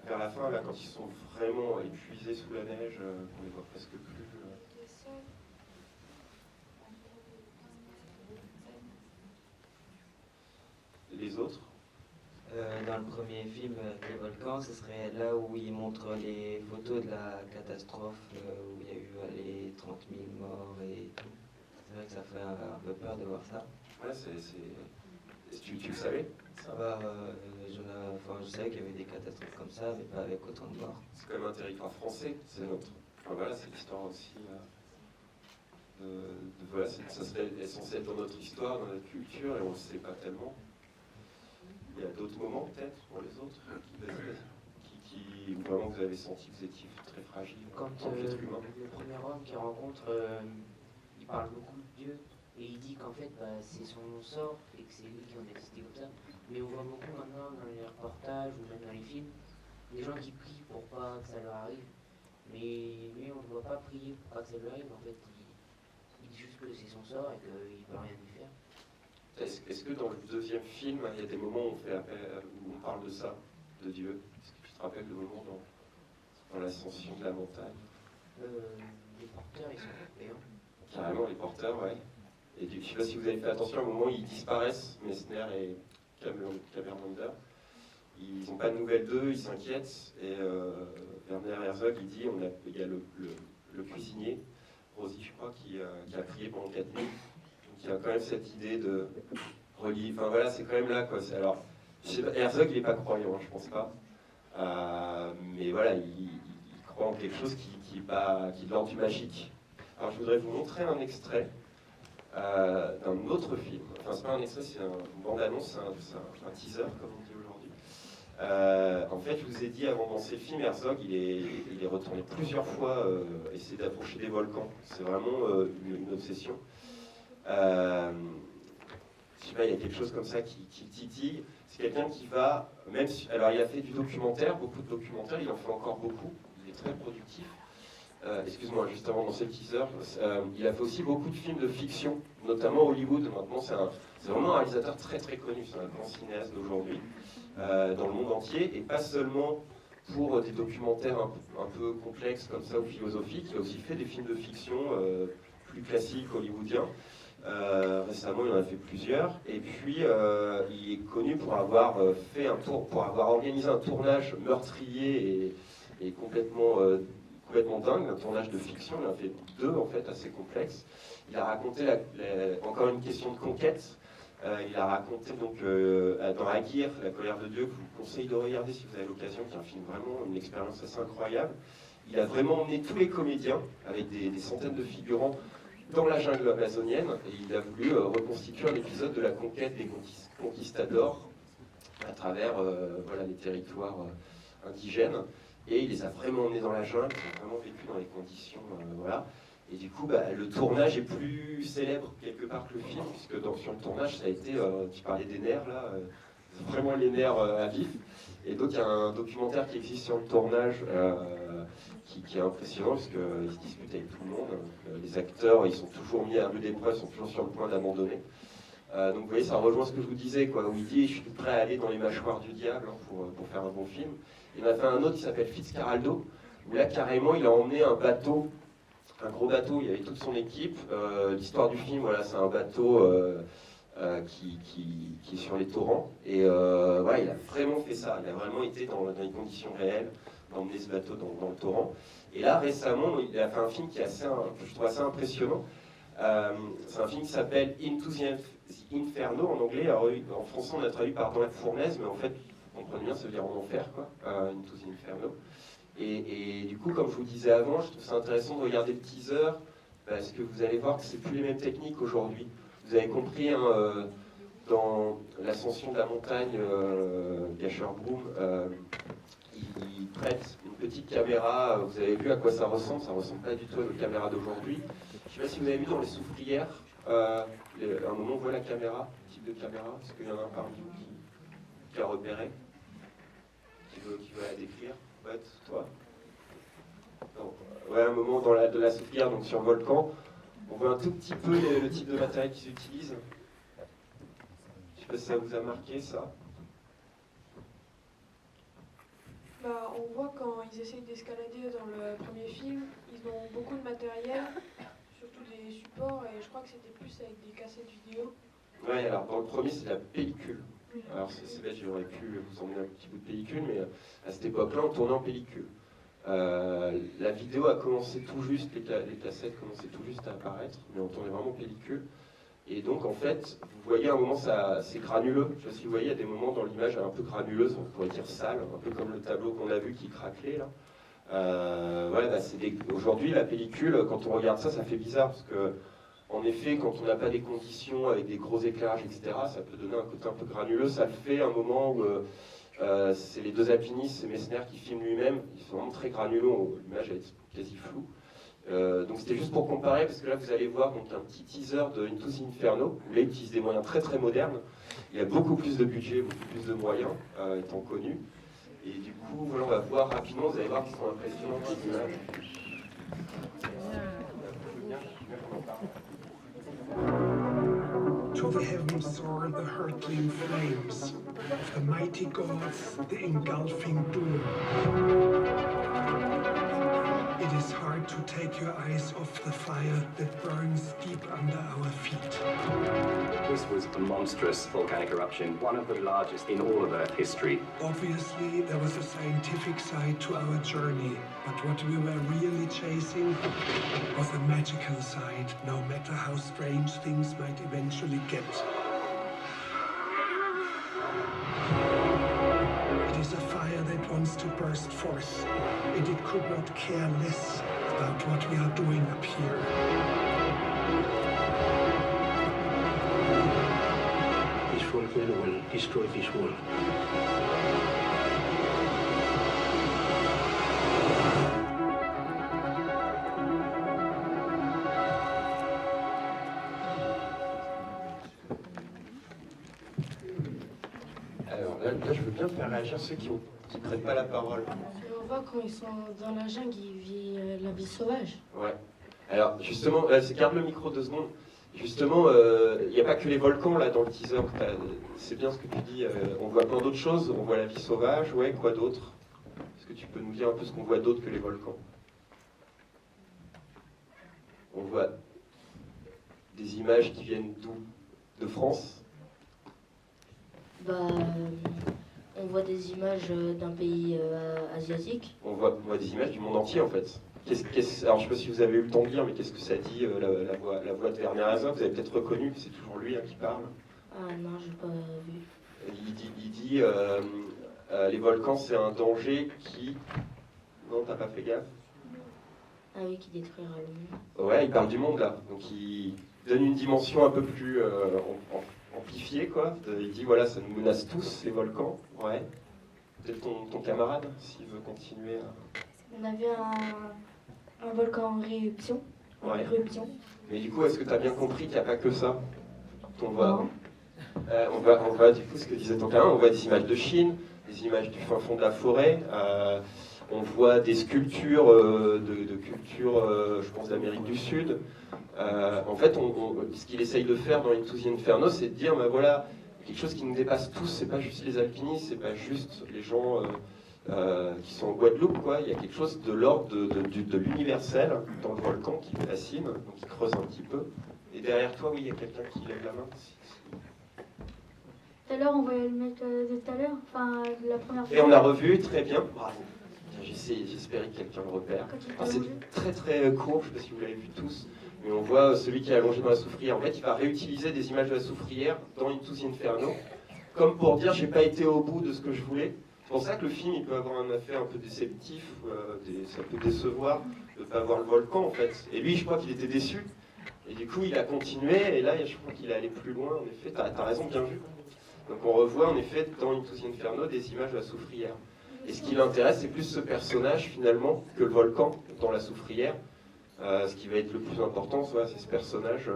Vers la fin, là, quand ils sont vraiment épuisés sous la neige, on les voit presque plus. Ils étaient seuls. Les autres? Dans le premier film, Les volcans, ce serait là où il montre les photos de la catastrophe, où il y a eu les 30 000 morts et tout. C'est vrai que ça fait un peu peur de voir ça. Ouais, tu le savais? Ça va, je savais qu'il y avait des catastrophes comme ça, mais pas avec autant de morts. C'est quand même un territoire français, c'est notre. Enfin, voilà, c'est l'histoire aussi. Voilà, ça serait censé être dans notre histoire, dans notre culture, et on ne le sait pas tellement. Il y a d'autres moments peut-être pour les autres où vraiment vous avez senti que vous étiez très fragile Quand en tant qu'être humain. le premier homme qu'il rencontre, il parle beaucoup de Dieu et il dit qu'en fait c'est son sort et que c'est lui qui en a décidé comme ça. Mais on voit beaucoup maintenant dans les reportages ou même dans les films des gens qui prient pour pas que ça leur arrive. Mais lui on ne voit pas prier pour pas que ça lui arrive. En fait il dit juste que c'est son sort et qu'il peut rien y faire. Est-ce que dans le deuxième film, il y a des moments où on parle de ça, de Dieu? Est-ce que tu te rappelles le moment dans l'ascension de la montagne? Les porteurs ils sont payants. Carrément, les porteurs, ouais. Et je ne sais pas si vous avez fait attention, au moment où ils disparaissent, Messner et Caberlander, ils n'ont pas de nouvelles d'eux, ils s'inquiètent, et Werner Herzog, il dit, il y a le cuisinier, Rosie, je crois, qui a prié pendant 4 nuits. Il y a quand même cette idée de relier. Enfin voilà, c'est quand même là, quoi. Alors, je sais pas, Herzog, il n'est pas croyant, hein, je pense pas. Mais voilà, il croit en quelque chose qui est de l'ordre du magique. Alors, je voudrais vous montrer un extrait d'un autre film. Enfin, c'est pas un extrait, c'est une bande-annonce, c'est un teaser, comme on dit aujourd'hui. En fait, je vous ai dit avant dans ces films, Herzog, il est retourné plusieurs fois essayer d'approcher des volcans. C'est vraiment une obsession. Je sais pas, il y a quelque chose comme ça qui titille. C'est quelqu'un qui va, alors il a fait du documentaire, beaucoup de documentaires, il en fait encore beaucoup, il est très productif. Excuse-moi, juste avant dans ce teaser, il a fait aussi beaucoup de films de fiction, notamment Hollywood. Maintenant, c'est vraiment un réalisateur très très connu, c'est un grand cinéaste d'aujourd'hui, dans le monde entier, et pas seulement pour des documentaires un peu complexes comme ça ou philosophiques. Il a aussi fait des films de fiction plus classiques hollywoodiens. Récemment, il en a fait plusieurs. Et puis, il est connu pour avoir organisé un tournage meurtrier et complètement dingue, un tournage de fiction. Il en a fait 2 en fait assez complexes. Il a raconté encore une question de conquête. Il a raconté donc dans Aguirre, La colère de Dieu, que je vous conseille de regarder si vous avez l'occasion, qui est un film vraiment une expérience assez incroyable. Il a vraiment emmené tous les comédiens avec des centaines de figurants dans la jungle amazonienne, et il a voulu reconstituer un épisode de la conquête des conquistadors à travers les territoires indigènes, et il les a vraiment emmenés dans la jungle, ils ont vraiment vécu dans les conditions, voilà. Et du coup, le tournage est plus célèbre quelque part que le film, puisque sur le tournage, ça a été, tu parlais des nerfs là, vraiment les nerfs à vif. Et donc il y a un documentaire qui existe sur le tournage qui est impressionnant, parce qu'il se dispute avec tout le monde. Les acteurs, ils sont toujours mis à rude épreuve, ils sont toujours sur le point d'abandonner. Donc vous voyez, ça rejoint ce que je vous disais, quoi, où il dit « je suis prêt à aller dans les mâchoires du diable pour faire un bon film ». Il en a fait un autre qui s'appelle Fitzcarraldo, où là carrément il a emmené un bateau, un gros bateau, il y avait toute son équipe. L'histoire du film, voilà, c'est un bateau qui est sur les torrents, et voilà, il a vraiment fait ça, il a vraiment été dans les conditions réelles, d'emmener ce bateau dans le torrent. Et là, récemment, il a fait un film qui est que je trouve assez impressionnant. C'est un film qui s'appelle Into The Inferno en anglais. Alors, en français, on a traduit par dans la fournaise, mais en fait, vous comprenez bien, ça veut dire en enfer, quoi. Into the Inferno. Et du coup, comme je vous disais avant, je trouve ça intéressant de regarder le teaser, parce que vous allez voir que c'est plus les mêmes techniques aujourd'hui. Vous avez compris, hein, dans l'ascension de la montagne, Gasherbrum, il prête une petite caméra. Vous avez vu à quoi ça ressemble pas du tout à nos caméras d'aujourd'hui. Je ne sais pas si vous avez vu dans les soufrières, à un moment on voit la caméra, le type de caméra. Est-ce qu'il y en a un parmi vous qui a repéré, qui veut la décrire? Ouais, toi? Non. Ouais, un moment dans la soufrière, donc sur Volcan, on voit un tout petit peu le type de matériel qu'ils utilisent. Je ne sais pas si ça vous a marqué, ça. Bah, on voit quand ils essayent d'escalader dans le premier film, ils ont beaucoup de matériel, surtout des supports, et je crois que c'était plus avec des cassettes vidéo. Ouais, alors dans le premier, c'est la pellicule. Alors c'est bête, j'aurais pu vous emmener un petit bout de pellicule, mais à cette époque-là, on tournait en pellicule. La vidéo a commencé tout juste, les cassettes commençaient tout juste à apparaître, mais on tournait vraiment en pellicule. Et donc en fait, vous voyez à un moment, c'est granuleux. Je sais pas si vous voyez, il y a des moments dans l'image elle est un peu granuleuse, on pourrait dire sale, un peu comme le tableau qu'on a vu qui craquelait là. Ouais, bah, aujourd'hui, la pellicule, quand on regarde ça, ça fait bizarre, parce que en effet, quand on n'a pas des conditions avec des gros éclairages, etc., ça peut donner un côté un peu granuleux. Ça le fait un moment où c'est les deux alpinistes, c'est Messner qui filme lui-même, ils sont vraiment très granuleux, l'image est quasi floue. Donc c'était juste pour comparer, parce que là vous allez voir donc, un petit teaser de Into the Inferno, où là il utilise des moyens très très modernes, il y a beaucoup plus de budget, beaucoup plus de moyens, étant connu. Et du coup, voilà, on va voir rapidement, vous allez voir qu'ils sont impressionnants les images. To the heavens soar the hurtling flames of the mighty gods, the engulfing doom. It is hard to take your eyes off the fire that burns deep under our feet. This was a monstrous volcanic eruption, one of the largest in all of Earth history. Obviously, there was a scientific side to our journey, but what we were really chasing was the magical side, no matter how strange things might eventually get. It is a fire that wants to burst forth, and it could not care less about what we are doing up here. This volcano will destroy this world. Alors là, je veux bien faire réagir ceux qui ne prennent pas la parole. On voit quand ils sont dans la jungle, ils vivent la vie sauvage. Ouais. Alors justement, garde le micro 2 secondes. Justement, il n'y a pas que les volcans là dans le teaser. C'est bien ce que tu dis. On voit plein d'autres choses. On voit la vie sauvage. Ouais, quoi d'autre? Est-ce que tu peux nous dire un peu ce qu'on voit d'autre que les volcans? On voit des images qui viennent d'où? De France? Bah, on voit des images d'un pays asiatique. On voit des images du monde entier en fait. Alors je ne sais pas si vous avez eu le temps de lire, mais qu'est-ce que ça dit, la voix de Werner Herzog? Vous avez peut-être reconnu que c'est toujours lui qui parle. Ah non, j'ai pas vu. Il dit les volcans c'est un danger qui... Non, t'as pas fait gaffe? Ah oui, qui détruira le monde. Ouais, il parle du monde là. Donc il donne une dimension un peu plus amplifiée quoi. Il dit voilà, ça nous menace tous les volcans. Ouais. Peut-être ton camarade, s'il veut continuer à... On a vu un volcan en éruption. Ouais. Mais du coup, est-ce que tu as bien compris qu'il n'y a pas que ça? On voit du coup ce que disait ton camarade, on voit des images de Chine, des images du fin fond de la forêt, on voit des sculptures de culture, je pense, d'Amérique du Sud. En fait, ce qu'il essaye de faire dans Into the Inferno, c'est de dire, ben voilà, quelque chose qui nous dépasse tous, c'est pas juste les alpinistes, c'est pas juste les gens... qui sont en Guadeloupe, quoi. Il y a quelque chose de l'ordre de l'universel dans le volcan qui me fascine, donc il creuse un petit peu. Et derrière toi, oui, il y a quelqu'un qui lève la main. Tout à l'heure, on voyait le mec de tout à l'heure, enfin, la première fois. Et on a revu, très bien, bravo. J'espérais que quelqu'un le repère. Alors, c'est très très court, je ne sais pas si vous l'avez vu tous. Mais on voit celui qui est allongé dans la soufrière. En fait, il va réutiliser des images de la soufrière dans Into the Inferno, comme pour dire j'ai pas été au bout de ce que je voulais. C'est pour ça que le film il peut avoir un effet un peu déceptif, ça peut décevoir de ne pas voir le volcan en fait. Et lui, je crois qu'il était déçu. Et du coup, il a continué, et là, je crois qu'il est allé plus loin. En effet, t'as raison, bien vu. Donc on revoit en effet dans Into the Inferno des images de la soufrière. Et ce qui l'intéresse, c'est plus ce personnage finalement que le volcan dans la soufrière. Ce qui va être le plus important, c'est ce personnage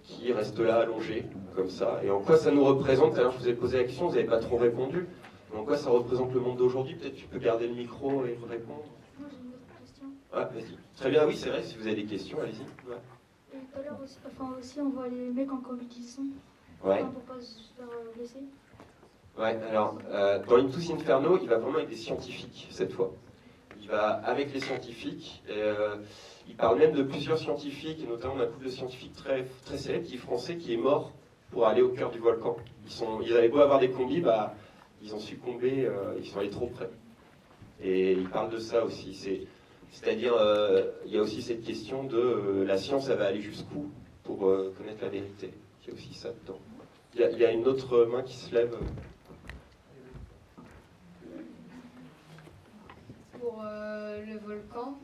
qui reste là allongé, comme ça. Et en quoi ça nous représente? Alors je vous ai posé la question, vous n'avez pas trop répondu. Mais en quoi ça représente le monde d'aujourd'hui? Peut-être tu peux garder le micro et me répondre. Moi j'ai une autre question. Ah, vas-y. Très bien, oui, c'est vrai, si vous avez des questions, allez-y. Ouais. Et tout à l'heure aussi, on voit les mecs en combinaison. Ouais. Pour pas se faire blesser. Ouais, alors, dans Into the Inferno, il va vraiment avec des scientifiques, cette fois. Il va avec les scientifiques, il parle même de plusieurs scientifiques, et notamment d'un couple de scientifiques très, très célèbre, qui est français, qui est mort pour aller au cœur du volcan. Ils avaient beau avoir des combis, ils ont succombé, ils sont allés trop près. Et il parle de ça aussi, c'est-à-dire, il y a aussi cette question de la science, elle va aller jusqu'où pour connaître la vérité. Il y a aussi ça dedans. Il y a une autre main qui se lève. Pour le volcan,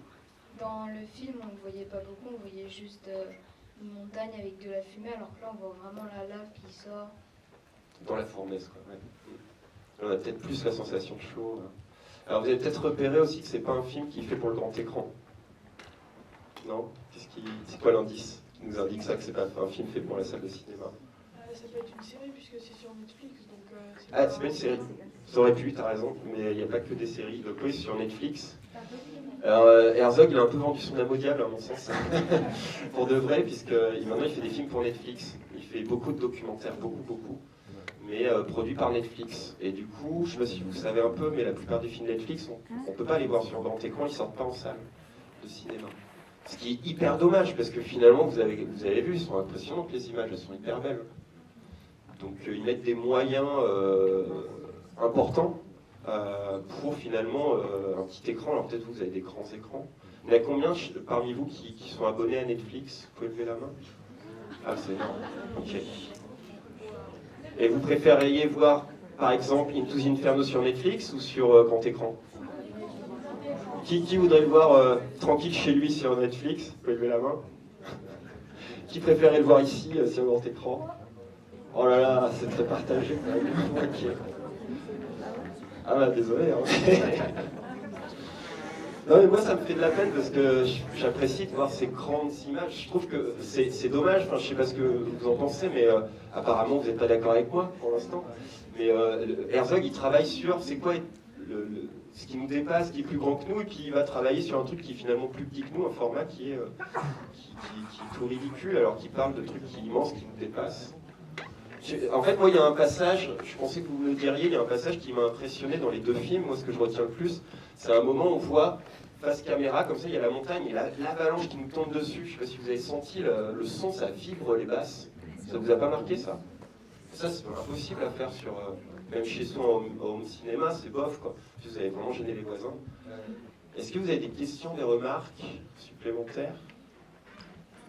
dans le film, on ne voyait pas beaucoup, on voyait juste une montagne avec de la fumée, alors que là, on voit vraiment la lave qui sort. Dans la fournaise, quoi. Ouais. On a peut-être plus la sensation de chaud. Alors, vous avez peut-être repéré aussi que c'est pas un film qui est fait pour le grand écran. Non? C'est quoi l'indice qui nous indique ça, que c'est pas un film fait pour la salle de cinéma? Ça peut être une série puisque c'est sur Netflix. Donc, c'est pas une série. Ça aurait pu, t'as raison, mais il n'y a pas que des séries. Donc oui, sur Netflix. Alors, Herzog, il a un peu vendu son âme au diable, à mon sens, pour de vrai, puisque maintenant il fait des films pour Netflix. Il fait beaucoup de documentaires, beaucoup, mais produits par Netflix. Et du coup, je sais pas si vous savez un peu, mais la plupart des films Netflix, on ne peut pas les voir sur grand écran, ils sortent pas en salle de cinéma. Ce qui est hyper dommage, parce que finalement, vous avez vu, ils sont impressionnantes les images, elles sont hyper belles. Donc ils mettent des moyens importants pour finalement un petit écran. Alors peut-être vous avez des grands écrans. Il y en a combien parmi vous qui sont abonnés à Netflix? Vous pouvez lever la main? Ah, c'est énorme. Ok. Et vous préféreriez voir, par exemple, Into the Inferno sur Netflix ou sur grand écran? Qui voudrait le voir tranquille chez lui sur Netflix? Vous pouvez lever la main. Qui préférait le voir ici sur grand écran? Oh là là, c'est très partagé. Okay. Ah bah désolé. Hein. Non mais moi ça me fait de la peine parce que j'apprécie de voir ces grandes images. Je trouve que c'est dommage, enfin, je sais pas ce que vous en pensez, mais apparemment vous n'êtes pas d'accord avec moi pour l'instant. Mais Herzog il travaille sur c'est quoi ce qui nous dépasse, qui est plus grand que nous, et puis il va travailler sur un truc qui est finalement plus petit que nous, un format qui est tout ridicule, alors qu'il parle de trucs immenses qui nous dépassent. En fait, moi, il y a un passage, je pensais que vous me le diriez, il y a un passage qui m'a impressionné dans les deux films. Moi, ce que je retiens le plus, c'est un moment où on voit, face caméra, comme ça, il y a la montagne et l'avalanche qui nous tombe dessus. Je ne sais pas si vous avez senti le son, ça vibre les basses. Ça vous a pas marqué, ça? Ça, c'est impossible à faire sur... même chez soi, en home cinéma, c'est bof, quoi. Vous avez vraiment gêné les voisins. Est-ce que vous avez des questions, des remarques supplémentaires?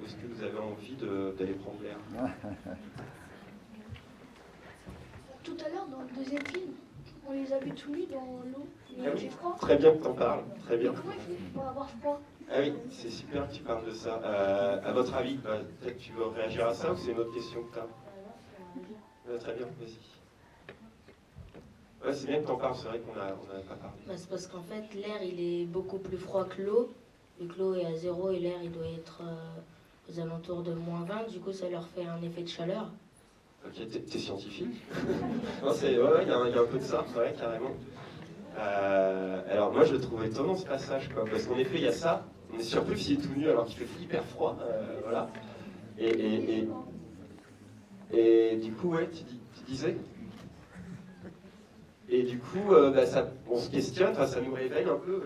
Ou est-ce que vous avez envie d'aller prendre l'air? Tout à l'heure, dans le deuxième film, on les a vus tous nus dans l'eau. Ah oui, très bien que tu en parles, très bien. Mais comment il fait pour avoir froid? Ah oui, c'est super que tu parles de ça. À votre avis, peut-être tu veux réagir à ça ou c'est une autre question que tu as? Très bien, vas-y. Ouais, c'est bien que tu en parles, c'est vrai qu'on n'en a pas parlé. C'est parce qu'en fait, l'air, il est beaucoup plus froid que l'eau. Vu que l'eau est à 0 et l'air, il doit être aux alentours de -20. Du coup, ça leur fait un effet de chaleur. Ok, t'es scientifique. Non, ouais, il y a un peu de ça, ouais, carrément. Alors moi, je le trouve étonnant ce passage, quoi, parce qu'en effet, il y a ça. On est surpris s'il est tout nu alors qu'il fait hyper froid, voilà. Et du coup, ouais, tu disais. Et du coup, on se questionne, ça nous réveille un peu.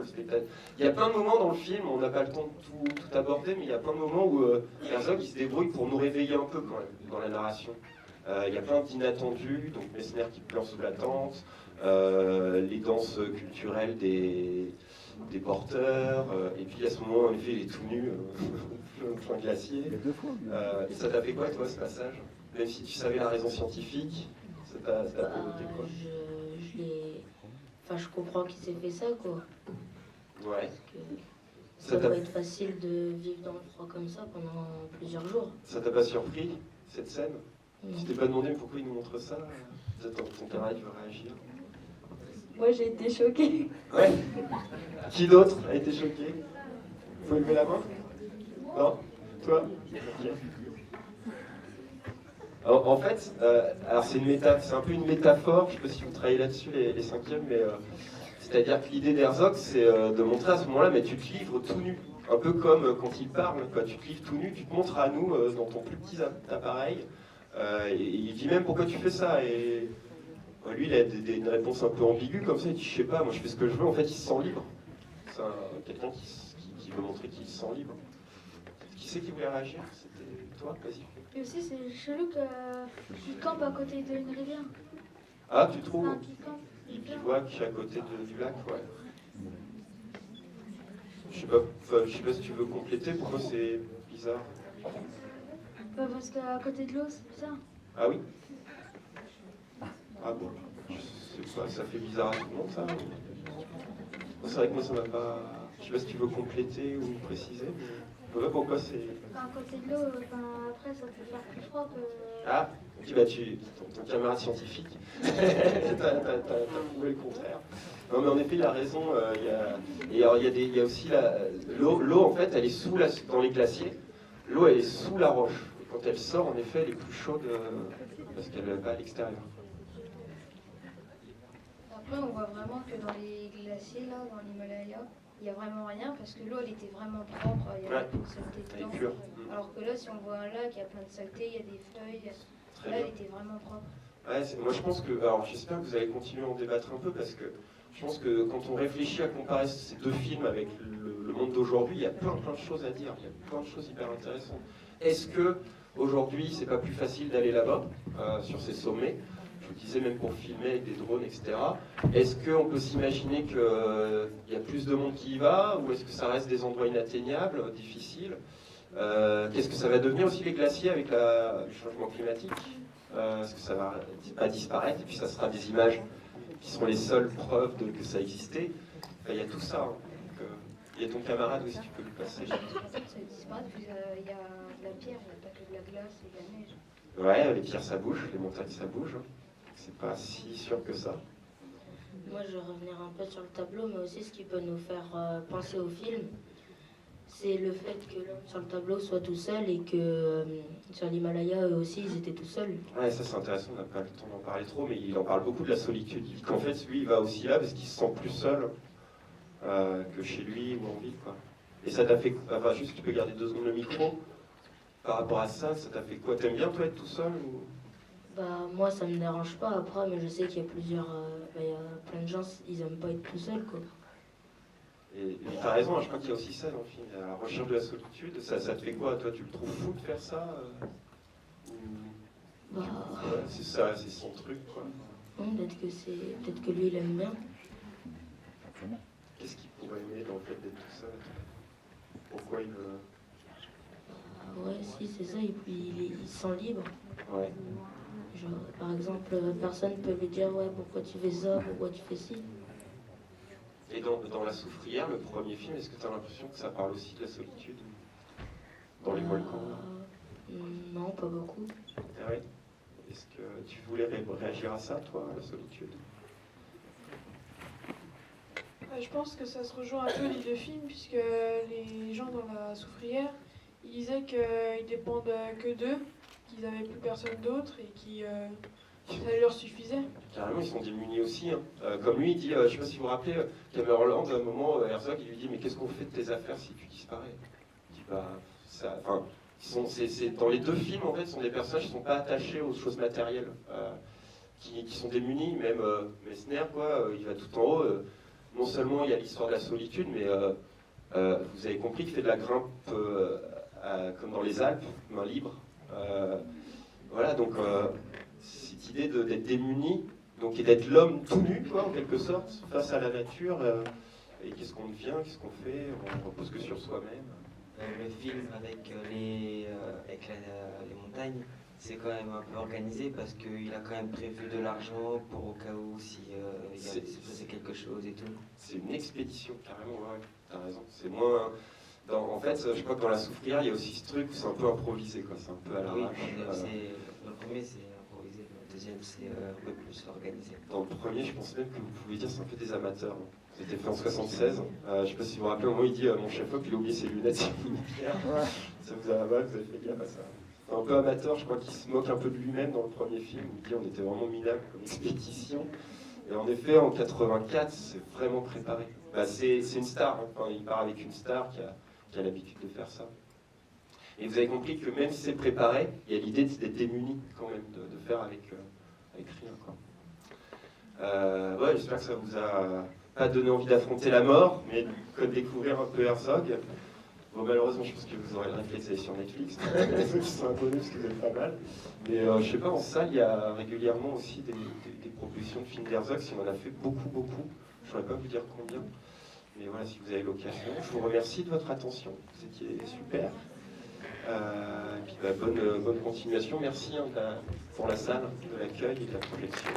Il y a plein de moments dans le film, on n'a pas le temps de tout aborder, mais il y a plein de moments où Herzog il se débrouille pour nous réveiller un peu quand même dans la narration. Il y a plein d'inattendus, donc Messner qui pleure sous la tente, les danses culturelles des porteurs, et puis à ce moment, en effet, il est tout nu, plein de glacier. Et ça t'a fait quoi, toi, ce passage? Même si tu savais la raison scientifique, ça t'a provoqué quoi? Je comprends qu'il s'est fait ça, quoi. Ouais. Ça doit être facile de vivre dans le froid comme ça pendant plusieurs jours. Ça t'a pas surpris, cette scène? Tu t'es pas demandé pourquoi il nous montre ça? Ton camarade veut réagir. Moi, j'ai été choquée. Ouais. Qui d'autre a été choqué? Faut lever la main? Non? Toi? Ok. Alors, en fait, c'est un peu une métaphore, je sais pas si vous travaillez là-dessus les cinquièmes, mais c'est-à-dire que l'idée d'Herzog, c'est de montrer à ce moment-là, mais tu te livres tout nu. Un peu comme quand il parle, quoi. Tu te livres tout nu, tu te montres à nous dans ton plus petit appareil. Et il dit même pourquoi tu fais ça. Et lui, il a une réponse un peu ambiguë comme ça. Il dit je sais pas, moi je fais ce que je veux. En fait, il se sent libre. C'est quelqu'un qui veut montrer qu'il se sent libre. Qui c'est qui voulait réagir? C'était toi? Vas-y. Et aussi, c'est chelou qu'il campe à côté d'une rivière. Ah, tu trouves? Enfin, qu'il campe. Il bivouaque à côté du lac, ouais. Je sais pas si tu veux compléter, pourquoi c'est bizarre? Parce qu'à côté de l'eau, c'est bizarre. Ah oui? Ah bon, je sais pas, ça fait bizarre à tout le monde ça? C'est vrai que moi ça m'a pas... Je sais pas si tu veux compléter ou préciser, mais je vois pas pourquoi c'est... À côté de l'eau, après ça peut faire plus froid que... Ah, ton camarade scientifique, t'as prouvé le contraire. Non mais en effet il a raison, il y a aussi l'eau en fait elle est dans les glaciers, l'eau elle est sous la roche. Et quand elle sort en effet elle est plus chaude parce qu'elle va à l'extérieur. Après on voit vraiment que dans les glaciers là, dans l'Himalaya, il n'y a vraiment rien parce que l'eau elle était vraiment propre, il y avait pas de saleté dedans. Alors que là si on voit un lac, il y a plein de saleté, il y a des feuilles, là elle était vraiment propre. Ouais, moi je pense que, alors j'espère que vous allez continuer à en débattre un peu parce que je pense que quand on réfléchit à comparer ces deux films avec le monde d'aujourd'hui, il y a plein de choses à dire, il y a plein de choses hyper intéressantes. Est-ce que aujourd'hui c'est pas plus facile d'aller là-bas, sur ces sommets? Je vous disais même pour filmer avec des drones, etc. Est-ce qu'on peut s'imaginer qu'il y a plus de monde qui y va ou est-ce que ça reste des endroits inatteignables, difficiles? Qu'est-ce que ça va devenir aussi les glaciers avec le changement climatique? Est-ce que ça va pas disparaître et puis ça sera des images qui seront les seules preuves que ça existait? Il y a tout ça. Hein. Donc, il y a ton camarade aussi, tu peux lui passer. En fait, ça disparaît parce qu'il y a de la pierre, il n'y a pas que de la glace et de la neige. Ouais, les pierres ça bouge, les montagnes ça bouge. C'est pas si sûr que ça. Moi je vais revenir un peu sur le tableau, mais aussi ce qui peut nous faire penser au film, c'est le fait que l'homme sur le tableau soit tout seul et que sur l'Himalaya eux aussi ils étaient tout seuls. Ouais, ça c'est intéressant, on n'a pas le temps d'en parler trop, mais il en parle beaucoup de la solitude. Il dit qu'en fait lui il va aussi là parce qu'il se sent plus seul que chez lui ou en ville, quoi. Et ça t'a fait, enfin juste tu peux garder 2 secondes le micro, par rapport à ça t'a fait quoi? T'aimes bien toi être tout seul ou... Bah moi ça me dérange pas après, mais je sais qu'il y a plusieurs, il y a plein de gens, ils aiment pas être tout seuls, quoi. Et t'as raison, je crois qu'il y a aussi ça dans le film, il y a la recherche de la solitude. Ça te fait quoi? Toi, tu le trouves fou de faire ça Bah... Ouais, c'est ça, c'est son truc, quoi. Non, peut-être que lui, il aime bien. Qu'est-ce qu'il pourrait aimer dans le fait d'être tout seul? Pourquoi il veut... Ouais, si, c'est ça, il se sent libre. Ouais. Genre, par exemple, personne peut lui dire, ouais, pourquoi tu fais ça, pourquoi tu fais ci. Et dans La Soufrière, le premier film, est-ce que tu as l'impression que ça parle aussi de la solitude? Dans les volcans? Non, pas beaucoup. Ah oui? Est-ce que tu voulais réagir à ça, toi, à la solitude? Je pense que ça se rejoint un peu les deux films, puisque les gens dans La Soufrière, ils disaient qu'ils dépendent que d'eux, qu'ils n'avaient plus personne d'autre et qui ça leur suffisait. Carrément, ils sont démunis aussi. Hein. Comme lui, il dit, je ne sais pas si vous vous rappelez, Camerland, à un moment, Herzog, il lui dit, mais qu'est-ce qu'on fait de tes affaires si tu disparais? Il dit, bah, ça... Enfin, dans les deux films, en fait, ce sont des personnages qui ne sont pas attachés aux choses matérielles, qui sont démunis. Même Messner, quoi, il va tout en haut. Non seulement il y a l'histoire de la solitude, mais vous avez compris qu'il fait de la grimpe comme dans les Alpes, main libre. Voilà, donc cette idée d'être démuni, donc, et d'être l'homme tout nu, quoi, en quelque sorte, face à la nature. Et qu'est-ce qu'on devient, qu'est-ce qu'on fait, on repose que sur soi-même. Le film avec les montagnes, c'est quand même un peu organisé parce qu'il a quand même prévu de l'argent pour au cas où si il se faisait quelque chose et tout. C'est une expédition, carrément, ouais, t'as raison. C'est moins... en fait, je crois que dans La Souffrière, il y a aussi ce truc où c'est un peu improvisé, quoi. C'est un peu à l'arrache. Oui, le premier c'est improvisé, le deuxième c'est un peu plus organisé. Dans le premier, je pense même que vous pouvez dire c'est un peu des amateurs. Hein. C'était fait en 76. Je sais pas si vous vous rappelez, au moment où il dit mon chef-op, il a oublié ses lunettes, c'est une pierre. Ça vous avez fait gaffe à ça. C'est un peu amateur, je crois qu'il se moque un peu de lui-même dans le premier film. Il dit on était vraiment minables comme expédition. Et en effet, en 84, c'est vraiment préparé. Bah, c'est une star. Hein. Enfin, il part avec une star qui a l'habitude de faire ça. Et vous avez compris que même si c'est préparé, il y a l'idée d'être démuni quand même, de faire avec rien. Quoi. Ouais, j'espère que ça vous a pas donné envie d'affronter la mort, mais de découvrir un peu Herzog. Bon, malheureusement, je pense que vous aurez le réflexe d'aller sur Netflix, ceux qui sont abonnés, parce que vous êtes pas mal. Mais je sais pas, en salle, il y a régulièrement aussi des propositions de films d'Herzog, si on en a fait beaucoup. Je ne saurais pas vous dire combien. Mais voilà, si vous avez l'occasion, je vous remercie de votre attention. Vous étiez super. Et puis bonne continuation. Merci pour la salle, de l'accueil et de la projection.